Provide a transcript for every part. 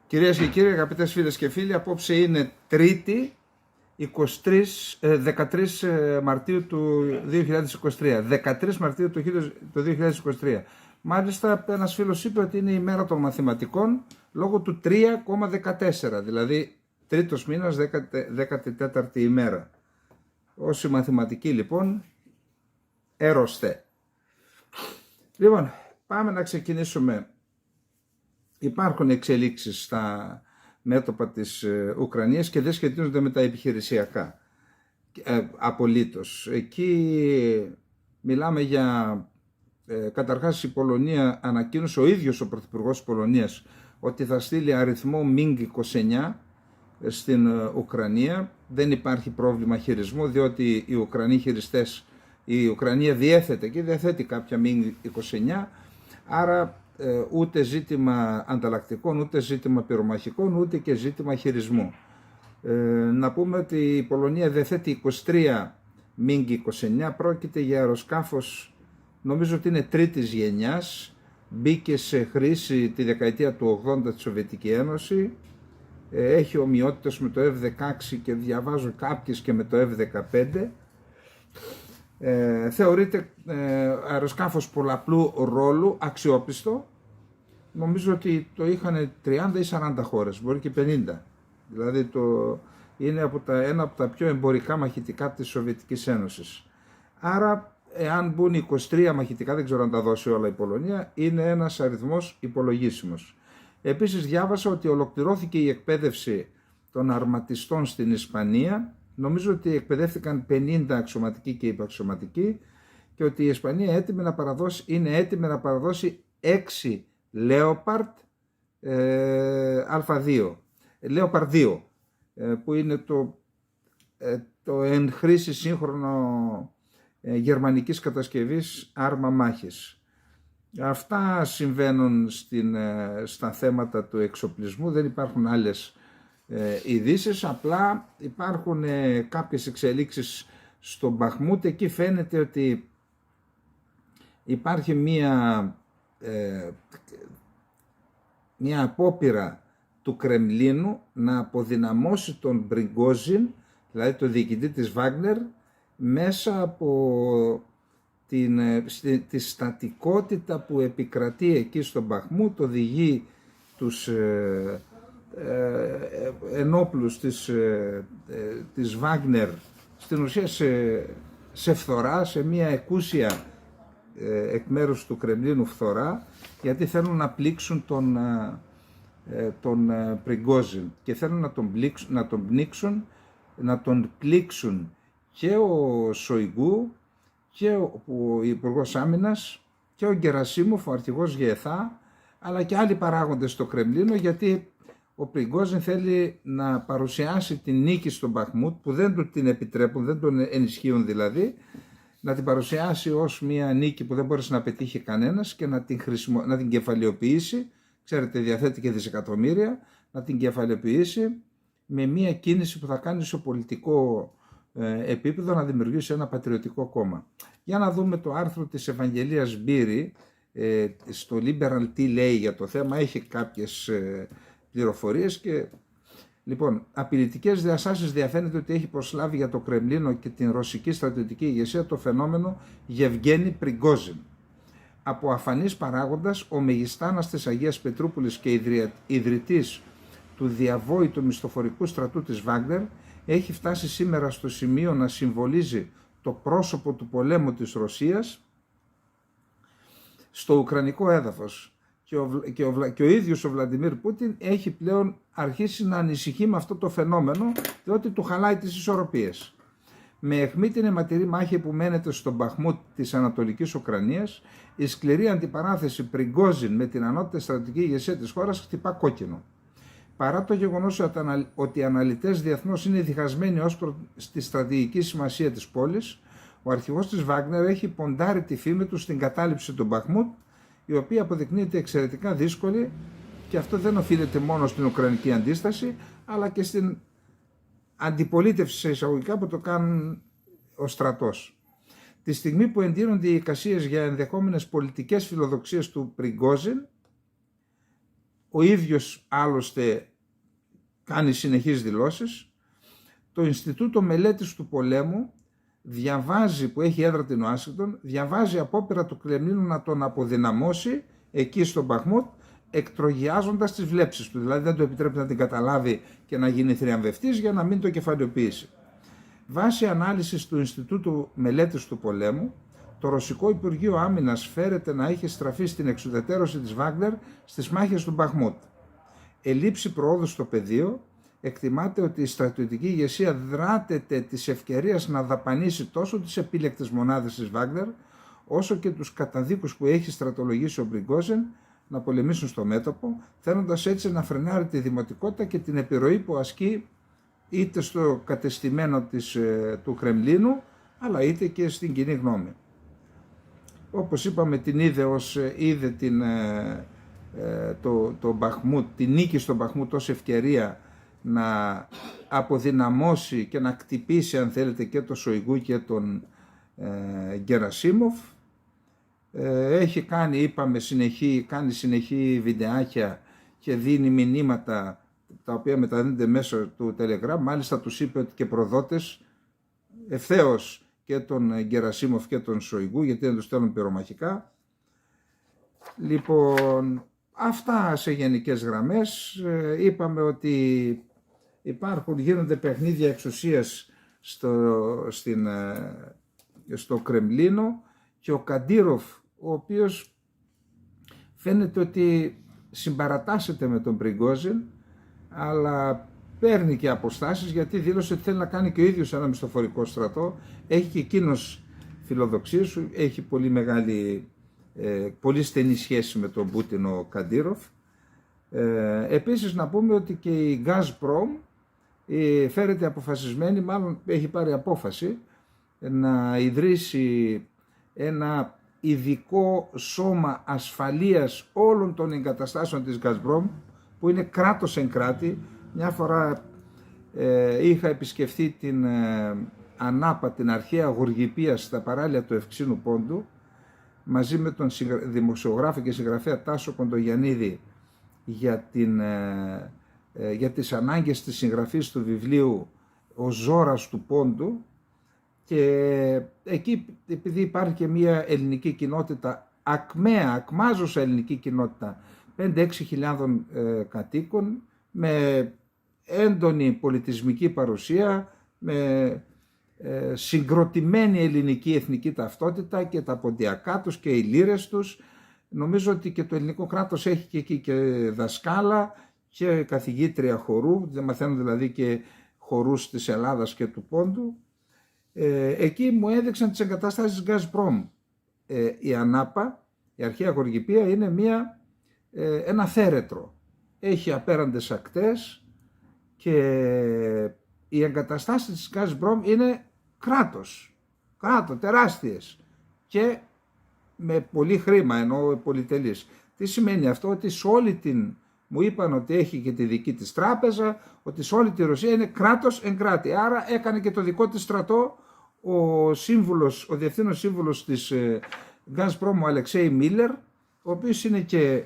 Κυρίες και κύριοι, αγαπητές φίλες και φίλοι, απόψε είναι Τρίτη, 13 Μαρτίου του 2023. 13 Μαρτίου του 2023. Μάλιστα, ένας φίλος είπε ότι είναι η μέρα των μαθηματικών λόγω του 3,14, δηλαδή τρίτος μήνας, 14η ημέρα. Όσοι μαθηματικοί λοιπόν, έρωστε. Λοιπόν, πάμε να ξεκινήσουμε. Υπάρχουν εξελίξεις στα μέτωπα της Ουκρανίας και δεν σχετίζονται με τα επιχειρησιακά. Απολύτως. Εκεί μιλάμε για, καταρχάς η Πολωνία ανακοίνωσε ο ίδιος ο Πρωθυπουργός της Πολωνίας ότι θα στείλει αριθμό MiG-29 στην Ουκρανία. Δεν υπάρχει πρόβλημα χειρισμού, διότι οι Ουκρανοί χειριστές, η Ουκρανία διέθετε και διαθέτει κάποια MiG-29, άρα ούτε ζήτημα ανταλλακτικών, ούτε ζήτημα πυρομαχικών, ούτε και ζήτημα χειρισμού. Να πούμε ότι η Πολωνία διαθέτει 23 MiG-29, πρόκειται για αεροσκάφος, νομίζω ότι είναι τρίτης γενιάς, μπήκε σε χρήση τη δεκαετία του 80 στη Σοβιετική Ένωση, έχει ομοιότητες με το F-16 και διαβάζω κάποιες και με το F-15. Θεωρείται αεροσκάφος πολλαπλού ρόλου, αξιόπιστο. Νομίζω ότι το είχαν 30 ή 40 χώρες, μπορεί και 50. Δηλαδή είναι ένα από τα πιο εμπορικά μαχητικά της Σοβιετικής Ένωσης. Άρα, εάν μπουν 23 μαχητικά, δεν ξέρω αν τα δώσει όλα η Πολωνία, είναι ένας αριθμός υπολογίσιμος. Επίσης διάβασα ότι ολοκληρώθηκε η εκπαίδευση των αρματιστών στην Ισπανία. Νομίζω ότι εκπαιδεύτηκαν 50 αξιωματικοί και υπαξιωματικοί και ότι η Ισπανία είναι έτοιμη να παραδώσει 6 Leopard Α2, Leopard 2, που είναι το εν χρήση σύγχρονο γερμανικής κατασκευής άρμα μάχης. Αυτά συμβαίνουν στα θέματα του εξοπλισμού, δεν υπάρχουν άλλες ειδήσεις, απλά υπάρχουν κάποιες εξελίξεις στο Μπαχμούτ. Εκεί φαίνεται ότι υπάρχει μια απόπειρα του Κρεμλίνου να αποδυναμώσει τον Πριγκόζιν, δηλαδή τον διοικητή της Βάγνερ, μέσα από τη στατικότητα που επικρατεί εκεί στο Μπαχμούτ, οδηγεί τους ενόπλους της Βάγνερ στην ουσία σε φθορά, σε μια εκούσια εκ μέρους του Κρεμλίνου φθορά, γιατί θέλουν να πλήξουν τον Πριγκόζιν και θέλουν να τον πλήξουν και ο Σοϊγκού και ο Υπουργός Άμυνας και ο Γκερασίμοφ, ο αρχηγός ΓΕΘΑ, αλλά και άλλοι παράγοντες στο Κρεμλίνο, γιατί ο Πριγκόζιν θέλει να παρουσιάσει την νίκη στον Μπαχμούτ, που δεν του την επιτρέπουν, δεν τον ενισχύουν δηλαδή, να την παρουσιάσει ως μια νίκη που δεν μπόρεσε να πετύχει κανένας και να την κεφαλαιοποιήσει, ξέρετε διαθέτει και δισεκατομμύρια, να την κεφαλαιοποιήσει με μια κίνηση που θα κάνει στο πολιτικό επίπεδο, να δημιουργήσει ένα πατριωτικό κόμμα. Για να δούμε το άρθρο της Ευαγγελίας Μπύρη στο Liberal τι λέει για το θέμα, έχει κάποιες πληροφορίες και λοιπόν, απειλητικές διαστάσεις διαφαίνεται ότι έχει προσλάβει για το Κρεμλίνο και την ρωσική στρατιωτική ηγεσία το φαινόμενο Γεβγένη Πριγκόζιν. Από αφανής παράγοντας, ο μεγιστάνας της Αγίας Πετρούπολης και ιδρυτής του διαβόητου μισθοφορικού στρατού της Βάγνερ, έχει φτάσει σήμερα στο σημείο να συμβολίζει το πρόσωπο του πολέμου της Ρωσίας στο ουκρανικό έδαφος. Και ο ίδιος ο Βλαντιμίρ Πούτιν έχει πλέον αρχίσει να ανησυχεί με αυτό το φαινόμενο, διότι του χαλάει τις ισορροπίες. Με αιχμή την αιματηρή μάχη που μένεται στον Μπαχμούτ της Ανατολικής Ουκρανίας, η σκληρή αντιπαράθεση Πριγκόζιν με την ανώτατη στρατηγική ηγεσία της χώρας χτυπά κόκκινο. Παρά το γεγονός ότι οι αναλυτές διεθνώς είναι διχασμένοι ως προς τη στρατηγική σημασία της πόλης, ο αρχηγός της Βάγνερ έχει ποντάρει τη φήμη του στην κατάληψη του Μπαχμούτ, η οποία αποδεικνύεται εξαιρετικά δύσκολη, και αυτό δεν οφείλεται μόνο στην Ουκρανική αντίσταση, αλλά και στην αντιπολίτευση σε εισαγωγικά που το κάνουν ο στρατός. Τη στιγμή που εντείνονται οι εικασίες για ενδεχόμενες πολιτικές φιλοδοξίες του Πριγκόζιν, ο ίδιος άλλωστε κάνει συνεχείς δηλώσεις. Το Ινστιτούτο Μελέτης του Πολέμου διαβάζει, που έχει έδρα την Ουάσιγκτον, διαβάζει απόπειρα του Κρεμλίνου να τον αποδυναμώσει εκεί στον Μπαχμούτ, εκτρογιάζοντας τις βλέψεις του. Δηλαδή δεν του επιτρέπει να την καταλάβει και να γίνει θριαμβευτής για να μην το κεφαλαιοποιήσει. Βάσει ανάλυσης του Ινστιτούτου Μελέτης του Πολέμου, το Ρωσικό Υπουργείο Άμυνας φέρεται να έχει στραφεί στην εξουδετερώση της Βάγνερ στις μάχες του Μπαχμούτ. Ελλείψη προόδου στο πεδίο, εκτιμάται ότι η στρατιωτική ηγεσία δράτεται της ευκαιρίας να δαπανίσει τόσο τις επίλεκτες μονάδες της Βάγνερ, όσο και τους καταδίκους που έχει στρατολογήσει ο Πριγκόζιν να πολεμήσουν στο μέτωπο, θέλοντας έτσι να φρενάρει τη δημοτικότητα και την επιρροή που ασκεί είτε στο κατεστημένο του Κρεμλίνου, αλλά είτε και στην κοινή γνώμη. Όπως είπαμε, την είδε το Μπαχμούτ, την νίκη στον Μπαχμούτ ως ευκαιρία να αποδυναμώσει και να κτυπήσει, αν θέλετε, και τον Σοϊγκού και τον Γκερασίμοφ. Έχει κάνει, είπαμε, κάνει συνεχή βιντεάκια και δίνει μηνύματα τα οποία μεταδίδονται μέσω του Telegram. Μάλιστα τους είπε ότι και προδότες ευθέως και τον Γκερασίμοφ και τον Σοϊγκού, γιατί δεν τους στέλνουν πυρομαχικά. Λοιπόν, αυτά σε γενικές γραμμές. Είπαμε ότι γίνονται παιχνίδια εξουσίας στο Κρεμλίνο και ο Καντήροφ, ο οποίος φαίνεται ότι συμπαρατάσσεται με τον Πριγκόζιν, αλλά παίρνει και αποστάσεις, γιατί δήλωσε ότι θέλει να κάνει και ο ίδιος ένα μισθοφορικό στρατό. Έχει και εκείνος φιλοδοξίες, έχει πολύ στενή σχέση με τον Πούτιν ο Καντήροφ. Επίσης να πούμε ότι και η Gazprom φέρεται αποφασισμένη, μάλλον έχει πάρει απόφαση να ιδρύσει ένα ειδικό σώμα ασφαλείας όλων των εγκαταστάσεων της Gazprom, που είναι κράτος εν κράτη. Μια φορά είχα επισκεφθεί την Ανάπα, την αρχαία γοργυπία στα παράλια του Ευξήνου Πόντου, μαζί με τον δημοσιογράφο και συγγραφέα Τάσο Κοντογιαννίδη για τις ανάγκες της συγγραφής του βιβλίου «Ο Ζώρας του Πόντου», και εκεί, επειδή υπάρχει και μια ελληνική κοινότητα, ακμάζουσα ελληνική κοινότητα 5-6 χιλιάδων κατοίκων, με έντονη πολιτισμική παρουσία, με συγκροτημένη ελληνική εθνική ταυτότητα και τα ποντιακά τους και οι λύρες τους. Νομίζω ότι και το ελληνικό κράτος έχει και εκεί και δασκάλα και καθηγήτρια χορού, δεν μαθαίνουν δηλαδή και χορούς της Ελλάδας και του Πόντου. Εκεί μου έδειξαν τις εγκαταστάσεις Gazprom. Η Ανάπα, η αρχαία γοργυπία, είναι ένα θέρετρο. Έχει απέραντες ακτές και οι εγκαταστάσεις της Gazprom είναι κράτος, τεράστιες και με πολύ χρήμα, εννοώ πολυτελείς. Τι σημαίνει αυτό? Ότι σε όλη μου είπαν ότι έχει και τη δική της τράπεζα, ότι σε όλη τη Ρωσία είναι κράτος εν κράτη. Άρα έκανε και το δικό της στρατό ο διευθύνος σύμβουλος της Gazprom, ο Αλεξέη Μίλερ, ο οποίος είναι και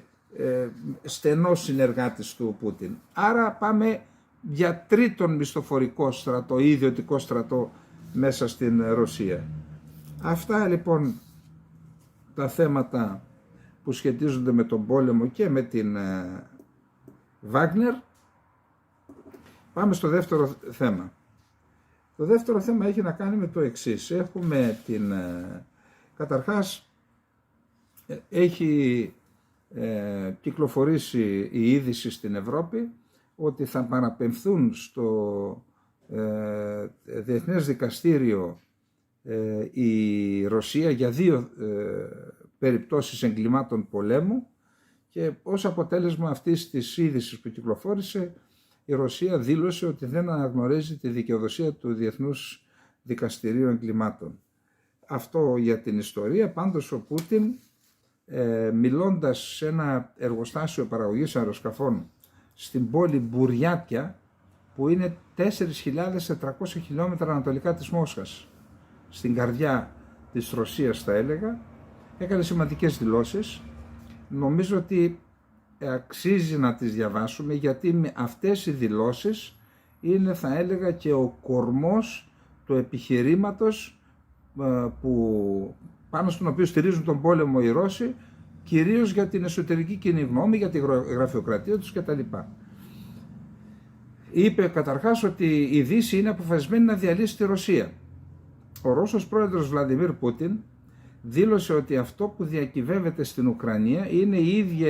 στενός συνεργάτης του Πούτιν. Άρα πάμε για τρίτον μισθοφορικό στρατό ή ιδιωτικό στρατό μέσα στην Ρωσία. Αυτά λοιπόν τα θέματα που σχετίζονται με τον πόλεμο και με την Βάγνερ. Πάμε στο δεύτερο θέμα. Το δεύτερο θέμα έχει να κάνει με το εξής. Έχουμε καταρχάς έχει κυκλοφορήσει η είδηση στην Ευρώπη ότι θα παραπεμφθούν στο Διεθνές Δικαστήριο η Ρωσία για 2 περιπτώσεις εγκλημάτων πολέμου, και ως αποτέλεσμα αυτής της είδησης που κυκλοφόρησε, η Ρωσία δήλωσε ότι δεν αναγνωρίζει τη δικαιοδοσία του Διεθνούς Δικαστηρίου Εγκλημάτων. Αυτό για την ιστορία. Πάντως ο Πούτιν, μιλώντας σε ένα εργοστάσιο παραγωγής αεροσκαφών στην πόλη Μπουριάτια, που είναι 4.400 χιλιόμετρα ανατολικά της Μόσχας, στην καρδιά της Ρωσίας θα έλεγα, έκανε σημαντικές δηλώσεις. Νομίζω ότι αξίζει να τις διαβάσουμε, γιατί με αυτές οι δηλώσεις είναι, θα έλεγα, και ο κορμός του επιχειρήματος πάνω στον οποίο στηρίζουν τον πόλεμο οι Ρώσοι, κυρίως για την εσωτερική κοινή γνώμη, για τη γραφειοκρατία τους κτλ. Είπε καταρχάς ότι η Δύση είναι αποφασισμένη να διαλύσει τη Ρωσία. Ο Ρώσος πρόεδρος Βλαντιμίρ Πούτιν δήλωσε ότι αυτό που διακυβεύεται στην Ουκρανία είναι η ίδια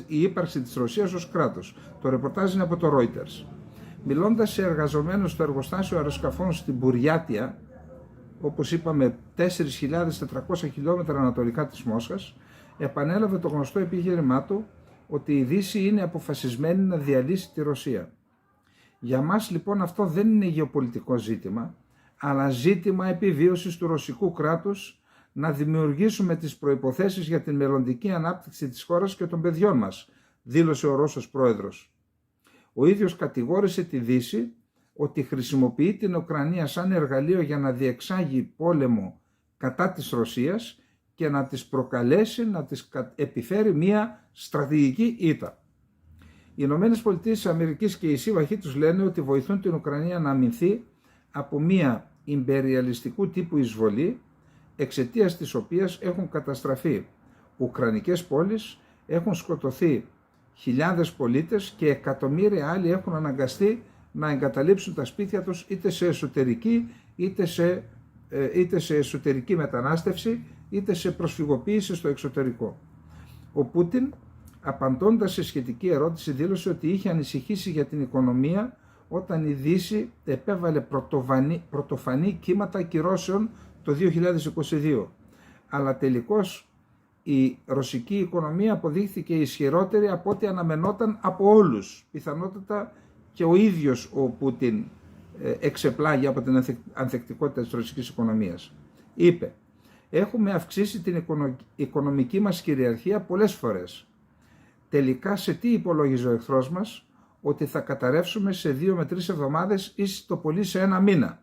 η ύπαρξη της Ρωσίας ως κράτος. Το ρεπορτάζ είναι από το Reuters. Μιλώντας σε εργαζομένους στο εργοστάσιο αεροσκαφών στην Μπουριάτια, όπως είπαμε 4.400 χιλιόμετρα ανατολικά της Μόσχας, επανέλαβε το γνωστό επιχείρημά του ότι η Δύση είναι αποφασισμένη να διαλύσει τη Ρωσία. Για μας λοιπόν αυτό δεν είναι γεωπολιτικό ζήτημα, αλλά ζήτημα επιβίωσης του ρωσικού κράτους, να δημιουργήσουμε τις προϋποθέσεις για την μελλοντική ανάπτυξη της χώρας και των παιδιών μας, δήλωσε ο Ρώσος πρόεδρος. Ο ίδιος κατηγόρησε τη Δύση ότι χρησιμοποιεί την Ουκρανία σαν εργαλείο για να διεξάγει πόλεμο κατά της Ρωσίας και να τις προκαλέσει να τις επιφέρει μια στρατηγική ήττα. Οι Ηνωμένες Πολιτείες της Αμερικής και οι σύμμαχοί τους λένε ότι βοηθούν την Ουκρανία να αμυνθεί από μια ιμπεριαλιστικού τύπου εισβολή, εξαιτίας της οποίας έχουν καταστραφεί ουκρανικές πόλεις, έχουν σκοτωθεί χιλιάδες πολίτες και εκατομμύρια άλλοι έχουν αναγκαστεί να εγκαταλείψουν τα σπίτια τους είτε σε εσωτερική είτε σε εσωτερική μετανάστευση είτε σε προσφυγοποίηση στο εξωτερικό. Ο Πούτιν, απαντώντας σε σχετική ερώτηση, δήλωσε ότι είχε ανησυχήσει για την οικονομία όταν η Δύση επέβαλε πρωτοφανή κύματα κυρώσεων το 2022. Αλλά τελικώς η ρωσική οικονομία αποδείχθηκε ισχυρότερη από ό,τι αναμενόταν από όλους. Πιθανότατα και ο ίδιος ο Πούτιν εξεπλάγει από την ανθεκτικότητα της ρωσικής οικονομίας. Είπε: «Έχουμε αυξήσει την οικονομική μας κυριαρχία πολλές φορές. Τελικά σε τι υπολόγιζε ο εχθρός μας? Ότι θα καταρρεύσουμε σε 2 με 3 εβδομάδες ή το πολύ σε 1 μήνα».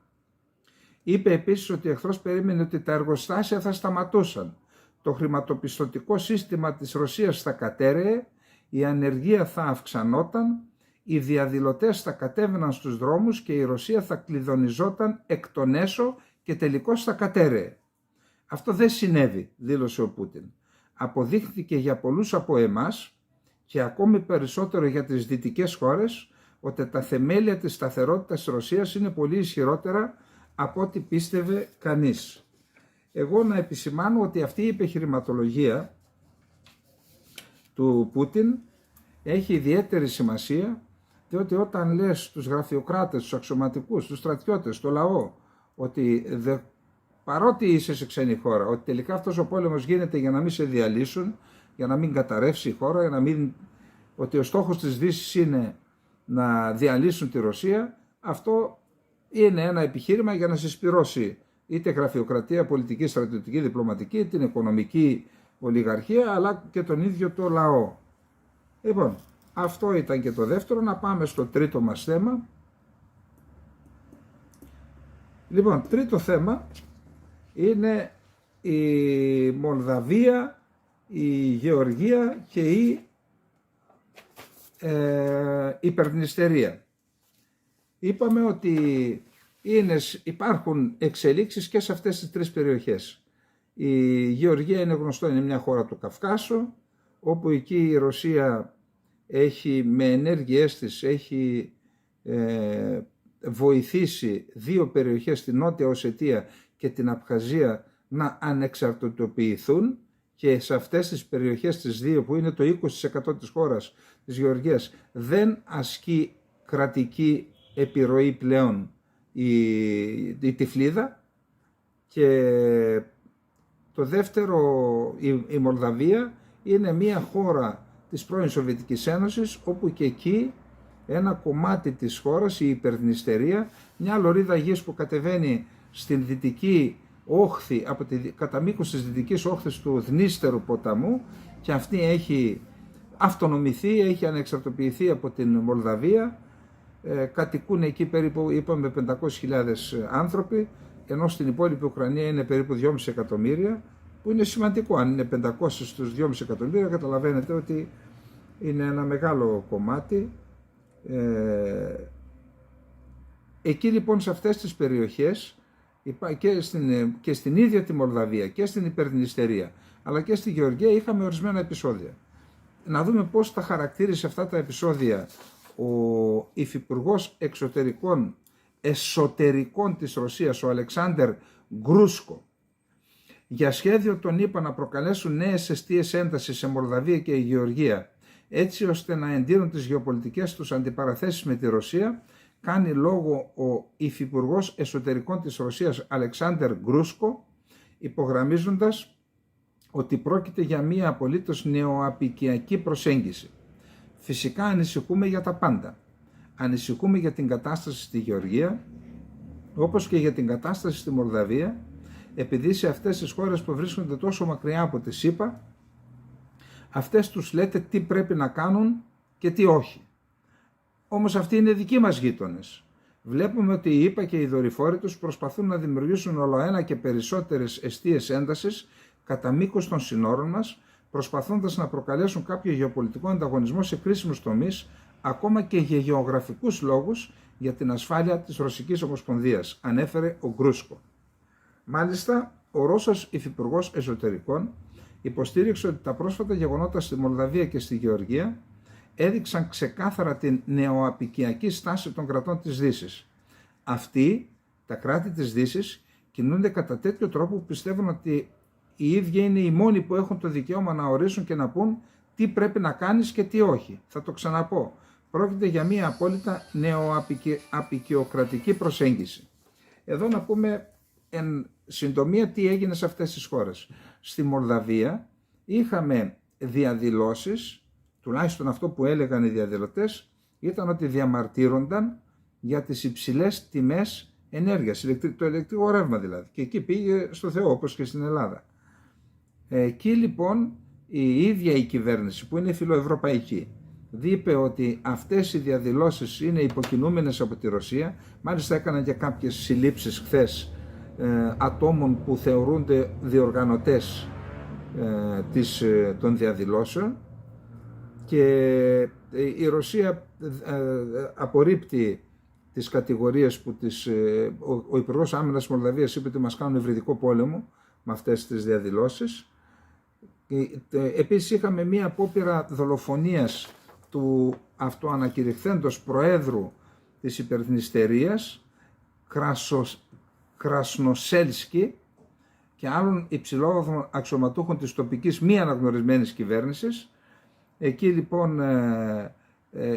Είπε επίσης ότι ο εχθρός περίμενε ότι τα εργοστάσια θα σταματούσαν, το χρηματοπιστωτικό σύστημα της Ρωσίας θα κατέρεε, η ανεργία θα αυξανόταν, οι διαδηλωτές θα κατέβαιναν στους δρόμους και η Ρωσία θα κλειδονιζόταν εκ των έσω και τελικώς θα κατέρεε. Αυτό δεν συνέβη, δήλωσε ο Πούτιν. Αποδείχθηκε για πολλούς από εμάς και ακόμη περισσότερο για τις δυτικές χώρες ότι τα θεμέλια της σταθερότητας της Ρωσίας είναι πολύ ισχυρότερα από ό,τι πίστευε κανείς. Εγώ να επισημάνω ότι αυτή η επιχειρηματολογία του Πούτιν έχει ιδιαίτερη σημασία, διότι όταν λες στους γραφειοκράτες, στους αξιωματικούς, στους στρατιώτες, στο λαό, ότι παρότι είσαι σε ξένη χώρα, ότι τελικά αυτός ο πόλεμος γίνεται για να μην σε διαλύσουν, για να μην καταρρεύσει η χώρα, ότι ο στόχος της Δύσης είναι να διαλύσουν τη Ρωσία, αυτό είναι ένα επιχείρημα για να συσπυρώσει είτε γραφειοκρατία, πολιτική, στρατιωτική, διπλωματική, την οικονομική ολιγαρχία, αλλά και τον ίδιο το λαό. Λοιπόν, αυτό ήταν και το δεύτερο. Να πάμε στο τρίτο μας θέμα. Λοιπόν, τρίτο θέμα είναι η Μολδαβία, η Γεωργία και η Υπερδνηστερία. Είπαμε ότι υπάρχουν εξελίξεις και σε αυτές τις τρεις περιοχές. Η Γεωργία είναι γνωστό, είναι μια χώρα του Καυκάσου, όπου εκεί η Ρωσία έχει με ενέργειές της έχει βοηθήσει δύο περιοχές, την Νότια Οσετία και την Απχαζία, να ανεξαρτητοποιηθούν, και σε αυτές τις περιοχές τις δύο, που είναι το 20% της χώρας της Γεωργίας, δεν ασκεί κρατική επιρροή πλέον η Τυφλίδα. Και το δεύτερο, η Μολδαβία είναι μια χώρα της πρώην Σοβιετικής Ένωσης, όπου και εκεί ένα κομμάτι της χώρας, η Υπερδνηστερία, μια λωρίδα γης που κατεβαίνει στην δυτική όχθη, κατά μήκος της δυτικής όχθης του Δνίστερου ποταμού, και αυτή έχει αυτονομηθεί, έχει ανεξαρτοποιηθεί από την Μολδαβία. Κατοικούν εκεί περίπου, είπαμε, 500.000 άνθρωποι, ενώ στην υπόλοιπη Ουκρανία είναι περίπου 2,5 εκατομμύρια, που είναι σημαντικό. Αν είναι 500 στους 2,5 εκατομμύρια, καταλαβαίνετε ότι είναι ένα μεγάλο κομμάτι. Εκεί λοιπόν σε αυτές τις περιοχές και στην ίδια τη Μολδαβία και στην Υπερδνηστερία αλλά και στη Γεωργία είχαμε ορισμένα επεισόδια. Να δούμε πώς τα χαρακτήρισε αυτά τα επεισόδια ο υφυπουργός εσωτερικών της Ρωσίας, ο Αλεξάνδερ Γκρούσκο. Για σχέδιο τον είπα να προκαλέσουν νέες εστίες έντασης σε Μολδαβία και η Γεωργία, έτσι ώστε να εντείνουν τις γεωπολιτικές τους αντιπαραθέσεις με τη Ρωσία, κάνει λόγο ο υφυπουργός εσωτερικών της Ρωσίας Αλεξάνδερ Γκρούσκο, υπογραμμίζοντας ότι πρόκειται για μία απολύτως νεοαπικιακή προσέγγιση. Φυσικά ανησυχούμε για τα πάντα. Ανησυχούμε για την κατάσταση στη Γεωργία, όπως και για την κατάσταση στη Μολδαβία, επειδή σε αυτές τις χώρες που βρίσκονται τόσο μακριά από τη ΣΥΠΑ, αυτές τους λέτε τι πρέπει να κάνουν και τι όχι. Όμως αυτοί είναι δικοί μας γείτονες. Βλέπουμε ότι οι ΗΠΑ και οι δορυφόροι τους προσπαθούν να δημιουργήσουν ολοένα και περισσότερες εστίες έντασης κατά μήκος των συνόρων μας, προσπαθώντας να προκαλέσουν κάποιο γεωπολιτικό ανταγωνισμό σε κρίσιμους τομείς, ακόμα και για γεωγραφικούς λόγους, για την ασφάλεια της Ρωσικής Ομοσπονδίας, ανέφερε ο Γκρούσκο. Μάλιστα, ο Ρώσος υφυπουργός εσωτερικών υποστήριξε ότι τα πρόσφατα γεγονότα στη Μολδαβία και στη Γεωργία έδειξαν ξεκάθαρα την νεοαπικιακή στάση των κρατών της Δύσης. Αυτοί, τα κράτη της Δύσης, κινούνται κατά τέτοιο τρόπο που πιστεύουν ότι οι ίδιοι είναι οι μόνοι που έχουν το δικαίωμα να ορίσουν και να πούν τι πρέπει να κάνεις και τι όχι. Θα το ξαναπώ. Πρόκειται για μια απόλυτα νεοαπικιοκρατική προσέγγιση. Εδώ να πούμε εν συντομία τι έγινε σε αυτές τις χώρες. Στη Μολδαβία είχαμε διαδηλώσεις, τουλάχιστον αυτό που έλεγαν οι διαδηλωτές, ήταν ότι διαμαρτύρονταν για τις υψηλές τιμές ενέργειας, το ηλεκτρικό ρεύμα δηλαδή. Και εκεί πήγε στο Θεό, όπως και στην Ελλάδα. Εκεί λοιπόν η ίδια η κυβέρνηση που είναι φιλοευρωπαϊκή είπε ότι αυτές οι διαδηλώσεις είναι υποκινούμενες από τη Ρωσία. Μάλιστα έκαναν και κάποιες συλλήψεις χθες ατόμων που θεωρούνται διοργανωτές των διαδηλώσεων, και η Ρωσία απορρίπτει τις κατηγορίες που ο Υπουργός Άμυνας της Μολδαβίας είπε ότι μας κάνουν υβριδικό πόλεμο με αυτές τις διαδηλώσεις. Επίσης είχαμε μία απόπειρα δολοφονίας του αυτοανακηρυχθέντος Προέδρου της Υπερδνηστερίας, Κρασνοσέλσκι, και άλλων υψηλόβαθμων αξιωματούχων της τοπικής μη αναγνωρισμένης κυβέρνησης. Εκεί λοιπόν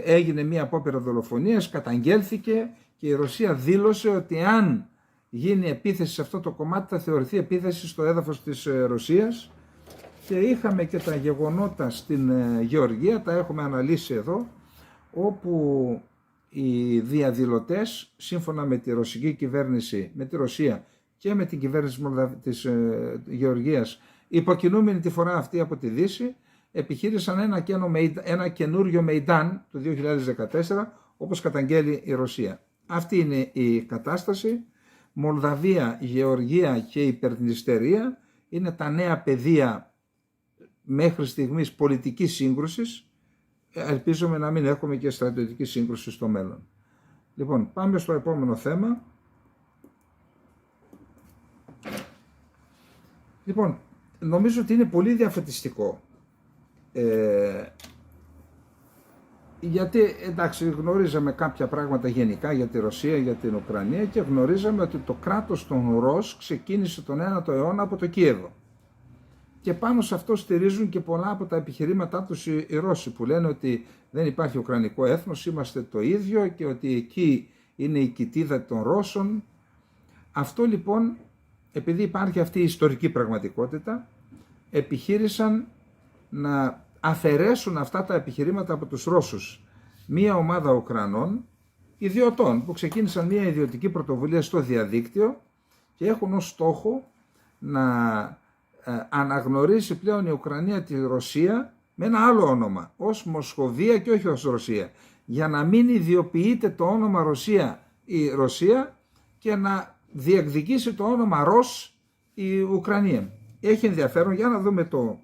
έγινε μία απόπειρα δολοφονίας, καταγγέλθηκε και η Ρωσία δήλωσε ότι αν γίνει επίθεση σε αυτό το κομμάτι θα θεωρηθεί επίθεση στο έδαφος της Ρωσίας. Και είχαμε και τα γεγονότα στην Γεωργία, τα έχουμε αναλύσει εδώ, όπου οι διαδηλωτές, σύμφωνα με τη ρωσική κυβέρνηση, με τη Ρωσία και με την κυβέρνηση της Γεωργίας, υποκινούμενη τη φορά αυτή από τη Δύση, επιχείρησαν ένα καινούριο Μεϊντάν το 2014, όπως καταγγέλει η Ρωσία. Αυτή είναι η κατάσταση. Μολδαβία, Γεωργία και Υπερδνηστερία είναι τα νέα πεδία μέχρι στιγμής πολιτικής σύγκρουσης. Ελπίζουμε να μην έχουμε και στρατιωτική σύγκρουση στο μέλλον. Λοιπόν, πάμε στο επόμενο θέμα. Λοιπόν, νομίζω ότι είναι πολύ διαφωτιστικό. Γιατί εντάξει, γνωρίζαμε κάποια πράγματα γενικά για τη Ρωσία, για την Ουκρανία, και γνωρίζαμε ότι το κράτος των Ρώσ ξεκίνησε τον 9ο αιώνα από το Κίεβο. Και πάνω σε αυτό στηρίζουν και πολλά από τα επιχειρήματά τους οι Ρώσοι, που λένε ότι δεν υπάρχει ουκρανικό έθνος, είμαστε το ίδιο και ότι εκεί είναι η κοιτίδα των Ρώσων. Αυτό λοιπόν, επειδή υπάρχει αυτή η ιστορική πραγματικότητα, επιχείρησαν να αφαιρέσουν αυτά τα επιχειρήματα από τους Ρώσους. Μία ομάδα Ουκρανών ιδιωτών που ξεκίνησαν μία ιδιωτική πρωτοβουλία στο διαδίκτυο και έχουν ως στόχο να αναγνωρίσει πλέον η Ουκρανία τη Ρωσία με ένα άλλο όνομα, ως Μοσχοβία και όχι ως Ρωσία, για να μην ιδιοποιείται το όνομα Ρωσία η Ρωσία και να διεκδικήσει το όνομα Ρος η Ουκρανία. Έχει ενδιαφέρον, για να δούμε το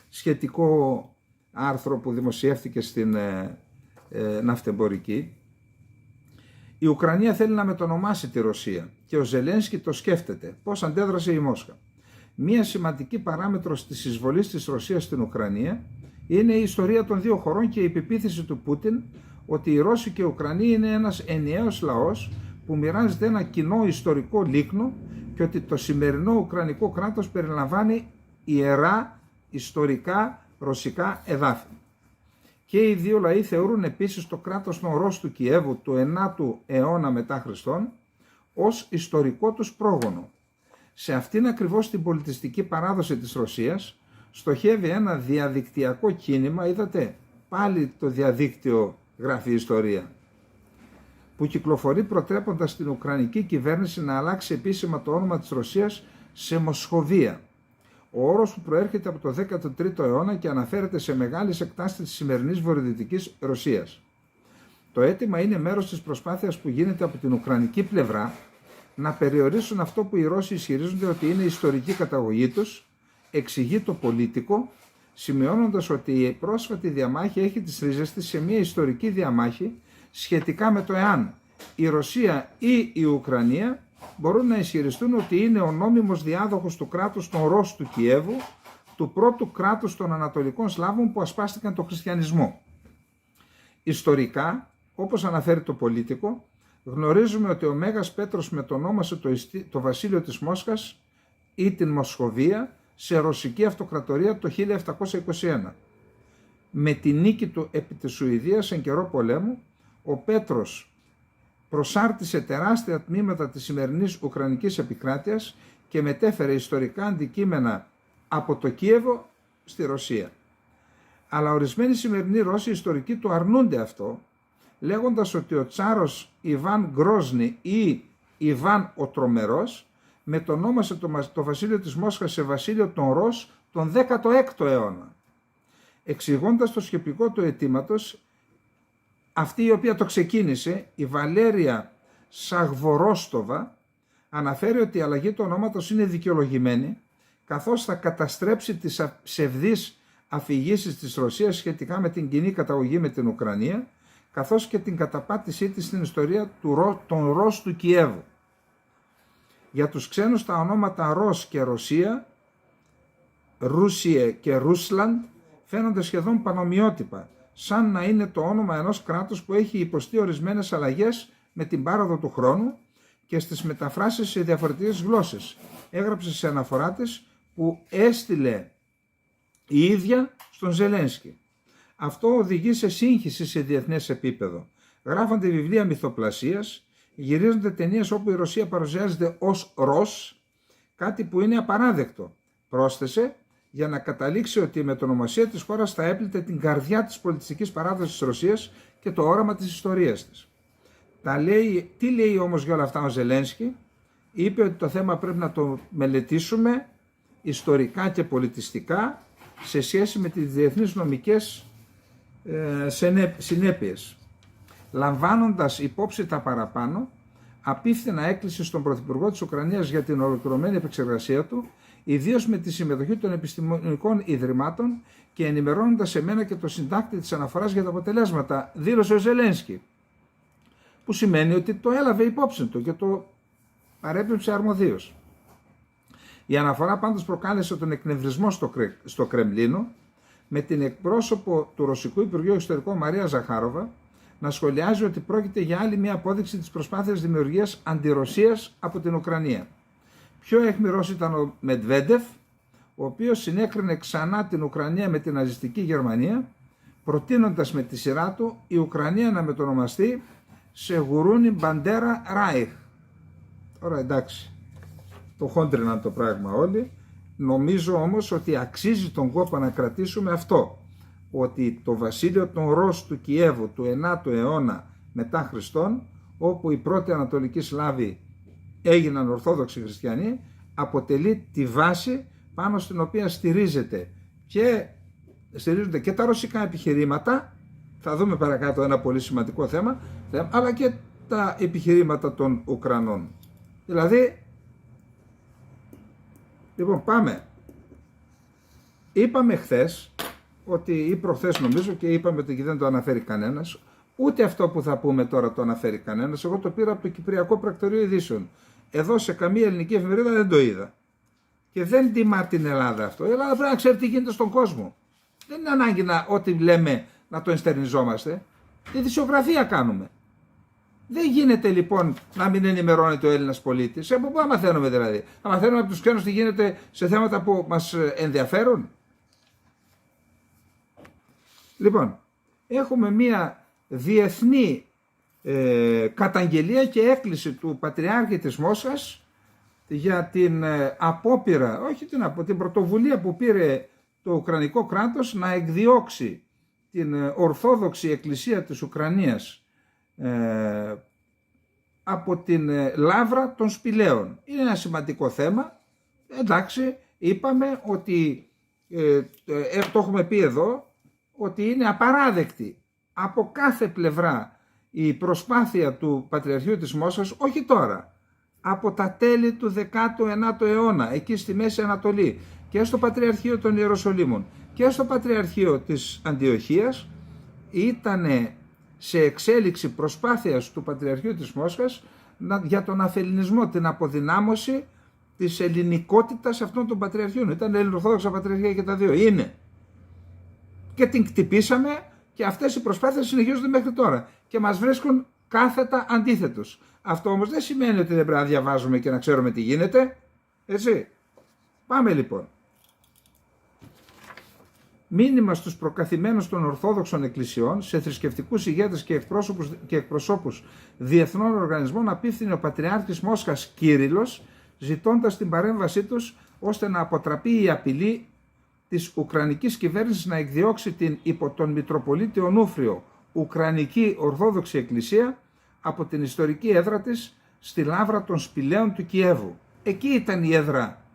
σχετικό άρθρο που δημοσιεύτηκε στην Ναυτεμπορική. Η Ουκρανία θέλει να μετονομάσει τη Ρωσία και ο Ζελένσκι το σκέφτεται. Πώς αντέδρασε η Μόσχα. Μία σημαντική παράμετρος της εισβολής της Ρωσίας στην Ουκρανία είναι η ιστορία των δύο χωρών και η πεποίθηση του Πούτιν ότι οι Ρώσοι και οι Ουκρανοί είναι ένας ενιαίος λαός που μοιράζεται ένα κοινό ιστορικό λίκνο και ότι το σημερινό Ουκρανικό κράτος περιλαμβάνει ιερά ιστορικά ρωσικά εδάφη. Και οι δύο λαοί θεωρούν επίσης το κράτος των Ρώσ του Κιέβου του 9ου αιώνα μετά Χριστόν ως ιστορικό τους πρόγονο. Σε αυτήν ακριβώς την πολιτιστική παράδοση της Ρωσίας στοχεύει ένα διαδικτυακό κίνημα, είδατε πάλι το διαδίκτυο γράφει ιστορία, που κυκλοφορεί προτρέποντας την Ουκρανική κυβέρνηση να αλλάξει επίσημα το όνομα της Ρωσίας σε Μοσχοβία. Ο όρος που προέρχεται από το 13ο αιώνα και αναφέρεται σε μεγάλες εκτάσεις της σημερινής βορειοδυτικής Ρωσίας. Το αίτημα είναι μέρος της προσπάθειας που γίνεται από την Ουκρανική πλευρά να περιορίσουν αυτό που οι Ρώσοι ισχυρίζονται ότι είναι ιστορική καταγωγή τους, εξηγεί το Πολίτικο, σημειώνοντας ότι η πρόσφατη διαμάχη έχει τις ρίζες της σε μια ιστορική διαμάχη σχετικά με το εάν η Ρωσία ή η Ουκρανία μπορούν να ισχυριστούν ότι είναι ο νόμιμος διάδοχος του κράτους των Ρώσ του Κιέβου, του πρώτου κράτους των Ανατολικών Σλάβων που ασπάστηκαν τον χριστιανισμό. Ιστορικά, όπως αναφέρει το Πολίτικο, γνωρίζουμε ότι ο Μέγας Πέτρος μετονόμασε το βασίλειο της Μόσχας ή την Μοσχοβία σε ρωσική αυτοκρατορία το 1721. Με τη νίκη του επί της Σουηδίας εν καιρό πολέμου, ο Πέτρος προσάρτησε τεράστια τμήματα της σημερινής Ουκρανικής επικράτειας και μετέφερε ιστορικά αντικείμενα από το Κίεβο στη Ρωσία. Αλλά ορισμένοι σημερινοί Ρώσοι ιστορικοί του αρνούνται αυτό, λέγοντας ότι ο Τσάρος Ιβάν Γκρόσνη ή Ιβάν ο Τρομερός μετονόμασε το βασίλειο της Μόσχας σε βασίλειο των Ρώσ τον 16ο αιώνα. Εξηγώντας το σκεπτικό του αιτήματος, αυτή η οποία το ξεκίνησε, η Βαλέρια Σαγβορόστοβα, αναφέρει ότι η αλλαγή του ονόματος είναι δικαιολογημένη, καθώς θα καταστρέψει τις ψευδείς αφηγήσεις της Ρωσίας σχετικά με την κοινή καταγωγή με την Ουκρανία, καθώς και την καταπάτησή της στην ιστορία των Ρώσ του Κιέβου. Για τους ξένους τα ονόματα Ρώσ και Ρωσία, Ρούσιε και Ρούσλαντ φαίνονται σχεδόν πανομοιότυπα, σαν να είναι το όνομα ενός κράτους που έχει υποστεί ορισμένες αλλαγές με την πάροδο του χρόνου και στις μεταφράσεις σε διαφορετικές γλώσσες. Έγραψε σε αναφορά της που έστειλε η ίδια στον Ζελένσκι. Αυτό οδηγεί σε σύγχυση σε διεθνές επίπεδο. Γράφονται βιβλία μυθοπλασίας, γυρίζονται ταινίες όπου η Ρωσία παρουσιάζεται ως Ρος, κάτι που είναι απαράδεκτο. Πρόσθεσε, για να καταλήξει ότι η μετονομασία της χώρας θα έπλητε την καρδιά της πολιτιστικής παράδοσης της Ρωσίας και το όραμα της ιστορίας της. Τι λέει όμως για όλα αυτά ο Ζελένσκι? Είπε ότι το θέμα πρέπει να το μελετήσουμε ιστορικά και πολιτιστικά σε σχέση με τις διεθνείς νομικές συνέπειες. Λαμβάνοντας υπόψη τα παραπάνω, απίφθηνα έκκληση στον Πρωθυπουργό της Ουκρανίας για την ολοκληρωμένη επεξεργασία του, ιδίως με τη συμμετοχή των επιστημονικών ιδρυμάτων και ενημερώνοντας εμένα και το συντάκτη της αναφοράς για τα αποτελέσματα, δήλωσε ο Ζελένσκι. Που σημαίνει ότι το έλαβε υπόψη του και το παρέπληψε αρμοδίως. Η αναφορά πάντως προκάλεσε τον εκνευρισμό στο Κρεμλίνο, με την εκπρόσωπο του Ρωσικού Υπουργείου Εξωτερικών Μαρία Ζαχάροβα να σχολιάζει ότι πρόκειται για άλλη μια απόδειξη της προσπάθειας δημιουργίας αντιρωσίας από την Ουκρανία. Πιο αιχμηρός ήταν ο Μετβέντεφ, ο οποίος συνέκρινε ξανά την Ουκρανία με την ναζιστική Γερμανία, προτείνοντας με τη σειρά του η Ουκρανία να μετονομαστεί σε Γουρούνι Μπαντέρα Ράιχ. Τώρα εντάξει, το χόντριναν το πράγμα όλοι. Νομίζω όμως ότι αξίζει τον κόπο να κρατήσουμε αυτό, ότι το βασίλειο των Ρώσ του Κιέβου του 9ου αιώνα μετά Χριστόν, όπου οι πρώτοι Ανατολικοί Σλάβοι έγιναν Ορθόδοξοι Χριστιανοί, αποτελεί τη βάση πάνω στην οποία στηρίζονται και τα ρωσικά επιχειρήματα, θα δούμε παρακάτω ένα πολύ σημαντικό θέμα, αλλά και τα επιχειρήματα των Ουκρανών. Δηλαδή, λοιπόν πάμε. Είπαμε χθες ότι ή προχθές νομίζω και είπαμε ότι δεν το αναφέρει κανένας, ούτε αυτό που θα πούμε τώρα το αναφέρει κανένας. Εγώ το πήρα από το Κυπριακό Πρακτορείο Ειδήσεων. Εδώ σε καμία ελληνική εφημερίδα δεν το είδα. Και δεν τιμά την Ελλάδα αυτό. Η Ελλάδα πρέπει να ξέρει τι γίνεται στον κόσμο. Δεν είναι ανάγκη ό,τι λέμε να το ενστερνιζόμαστε. Ειδησιογραφία κάνουμε. Δεν γίνεται λοιπόν να μην ενημερώνεται ο Έλληνας πολίτης. Από πού να μαθαίνουμε δηλαδή? Να μαθαίνουμε από τους ξένους τι γίνεται σε θέματα που μας ενδιαφέρουν. Λοιπόν, έχουμε μία διεθνή καταγγελία και έκκληση του Πατριάρχη της Μόσχας για την απόπειρα, όχι την πρωτοβουλία που πήρε το Ουκρανικό κράτος να εκδιώξει την Ορθόδοξη Εκκλησία της Ουκρανίας από την λάβρα των σπηλαίων. Είναι ένα σημαντικό θέμα. Εντάξει, είπαμε ότι το έχουμε πει εδώ, ότι είναι απαράδεκτη από κάθε πλευρά η προσπάθεια του Πατριαρχείου της Μόσχας, όχι τώρα, από τα τέλη του 19ου αιώνα, εκεί στη Μέση Ανατολή, και στο Πατριαρχείο των Ιεροσολύμων και στο Πατριαρχείο της Αντιοχίας, ήταν σε εξέλιξη προσπάθειας του Πατριαρχείου της Μόσχας για τον αφελληνισμό, την αποδυνάμωση της ελληνικότητας αυτών των πατριαρχείων. Ήταν ελληνοορθόδοξα πατριαρχία και τα δύο. Είναι. Και την κτυπήσαμε και αυτές οι προσπάθειες συνεχίζονται μέχρι τώρα και μας βρίσκουν κάθετα αντίθετους. Αυτό όμως δεν σημαίνει ότι δεν πρέπει να διαβάζουμε και να ξέρουμε τι γίνεται. Έτσι. Πάμε λοιπόν. Μήνυμα στους προκαθημένους των Ορθόδοξων Εκκλησιών, σε θρησκευτικούς ηγέτες και εκπροσώπους διεθνών οργανισμών, απίφθινε ο Πατριάρχης Μόσχας Κύριλλος, ζητώντας την παρέμβασή τους ώστε να αποτραπεί η απειλή της Ουκρανικής κυβέρνησης να εκδιώξει την υπό τον Μητροπολίτη Ονούφριο Ουκρανική Ορθόδοξη Εκκλησία από την ιστορική έδρα της στη Λάβρα των Σπηλαίων του Κιέβου. Εκεί ήταν η έδρα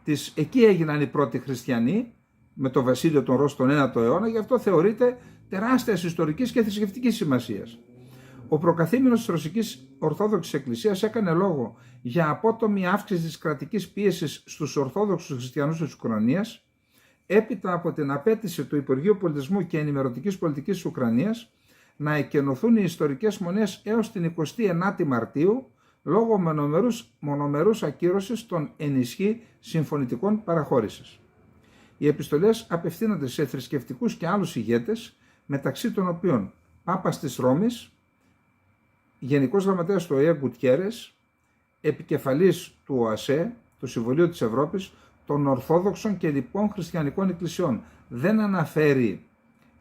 της, εκεί έγιναν οι πρώτοι χριστιανοί με το βασίλειο των Ρώσων τον 9ο αιώνα, γι' αυτό θεωρείται τεράστιας ιστορικής και θρησκευτικής σημασίας. Ο προκαθήμενος της Ρωσικής Ορθόδοξης Εκκλησίας έκανε λόγο για απότομη αύξηση της κρατικής πίεσης στους Ορθόδοξους Χριστιανούς της Ουκρανίας, έπειτα από την απέτηση του Υπουργείου Πολιτισμού και Ενημερωτικής Πολιτικής της Ουκρανίας να εκενωθούν οι ιστορικές μονές έως την 29η Μαρτίου λόγω μονομερούς ακύρωσης των ενισχύ συμφωνητικών παραχώρησης. Οι επιστολές απευθύνονται σε θρησκευτικούς και άλλους ηγέτες, μεταξύ των οποίων Πάπας της Ρώμης, Γενικός Γραμματέας του ΟΗΕ Γκουτιέρες, επικεφαλής του ΟΑΣΕ, του Συμβουλίου της Ευρώπης, των Ορθόδοξων και λοιπών Χριστιανικών Εκκλησιών. Δεν αναφέρει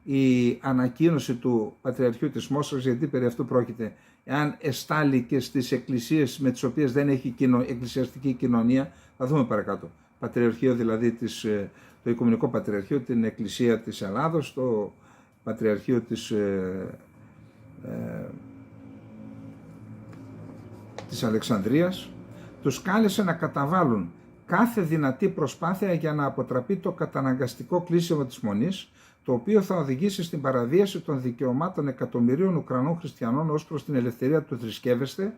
η ανακοίνωση του Πατριαρχείου της Μόσχας, γιατί περί αυτού πρόκειται, εάν εστάλει και στις εκκλησίες με τις οποίες δεν έχει εκκλησιαστική κοινωνία, θα δούμε παρακάτω. Πατριαρχείο δηλαδή, το Οικουμενικό Πατριαρχείο, την Εκκλησία της Ελλάδος, το Πατριαρχείο της Αλεξανδρίας, τους κάλεσε να καταβάλουν κάθε δυνατή προσπάθεια για να αποτραπεί το καταναγκαστικό κλείσιμο της Μονής, το οποίο θα οδηγήσει στην παραβίαση των δικαιωμάτων εκατομμυρίων Ουκρανών χριστιανών ως προς την ελευθερία του θρησκεύεστε,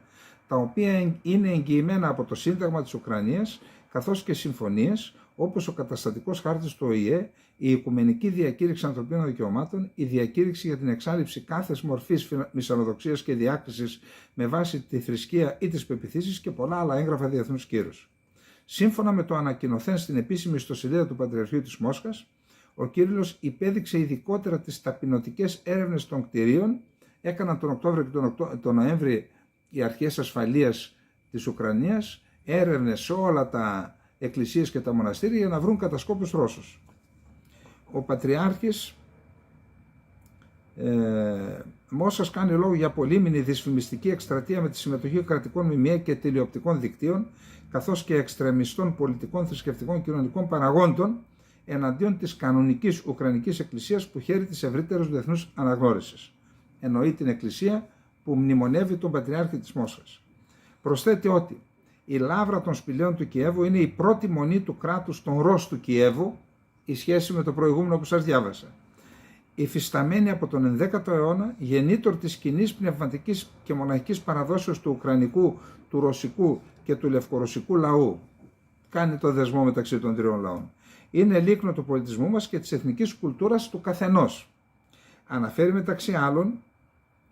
τα οποία είναι εγγυημένα από το Σύνταγμα της Ουκρανίας, καθώς και συμφωνίες όπως ο καταστατικός χάρτης του ΟΗΕ, η Οικουμενική Διακήρυξη Ανθρωπίνων Δικαιωμάτων, η Διακήρυξη για την εξάλληψη κάθε μορφής μυσαλλοδοξίας και διάκρισης με βάση τη θρησκεία ή τις πεποιθήσεις και πολλά άλλα έγγραφα διεθνούς κύρους. Σύμφωνα με το ανακοινωθέν στην επίσημη ιστοσελίδα του Πατριαρχείου της Μόσχας, ο Κύριλλος υπέδειξε ειδικότερα τις ταπεινωτικές έρευνες των κτηρίων. Έκαναν τον Οκτώβριο και τον Νοέμβριο οι αρχές ασφαλείας της Ουκρανίας έρευνες σε όλα τα εκκλησίες και τα μοναστήρια για να βρουν κατασκόπους Ρώσους. Ο Πατριάρχης Μόσχας κάνει λόγο για πολύμηνη δυσφημιστική εκστρατεία με τη συμμετοχή κρατικών ΜΜΕ και τηλεοπτικών δικτύων, καθώς και εξτρεμιστών πολιτικών, θρησκευτικών και κοινωνικών παραγόντων εναντίον της κανονικής Ουκρανικής Εκκλησίας που χαίρει της ευρύτερης διεθνούς αναγνώρισης. Εννοεί την Εκκλησία που μνημονεύει τον Πατριάρχη της Μόσχας. Προσθέτει ότι η Λάβρα των Σπηλαίων του Κιέβου είναι η πρώτη μονή του κράτους των Ρώσ του Κιέβου, η σχέση με το προηγούμενο που σας διάβασα. Υφισταμένη από τον 11ο αιώνα, γεννήτωρ της κοινής πνευματικής και μοναχικής παραδόσεως του Ουκρανικού, του Ρωσικού και του Λευκορωσικού λαού. Κάνει το δεσμό μεταξύ των τριών λαών. είναι λίκνο του πολιτισμού μας και της εθνικής κουλτούρας του καθενός. Αναφέρει μεταξύ άλλων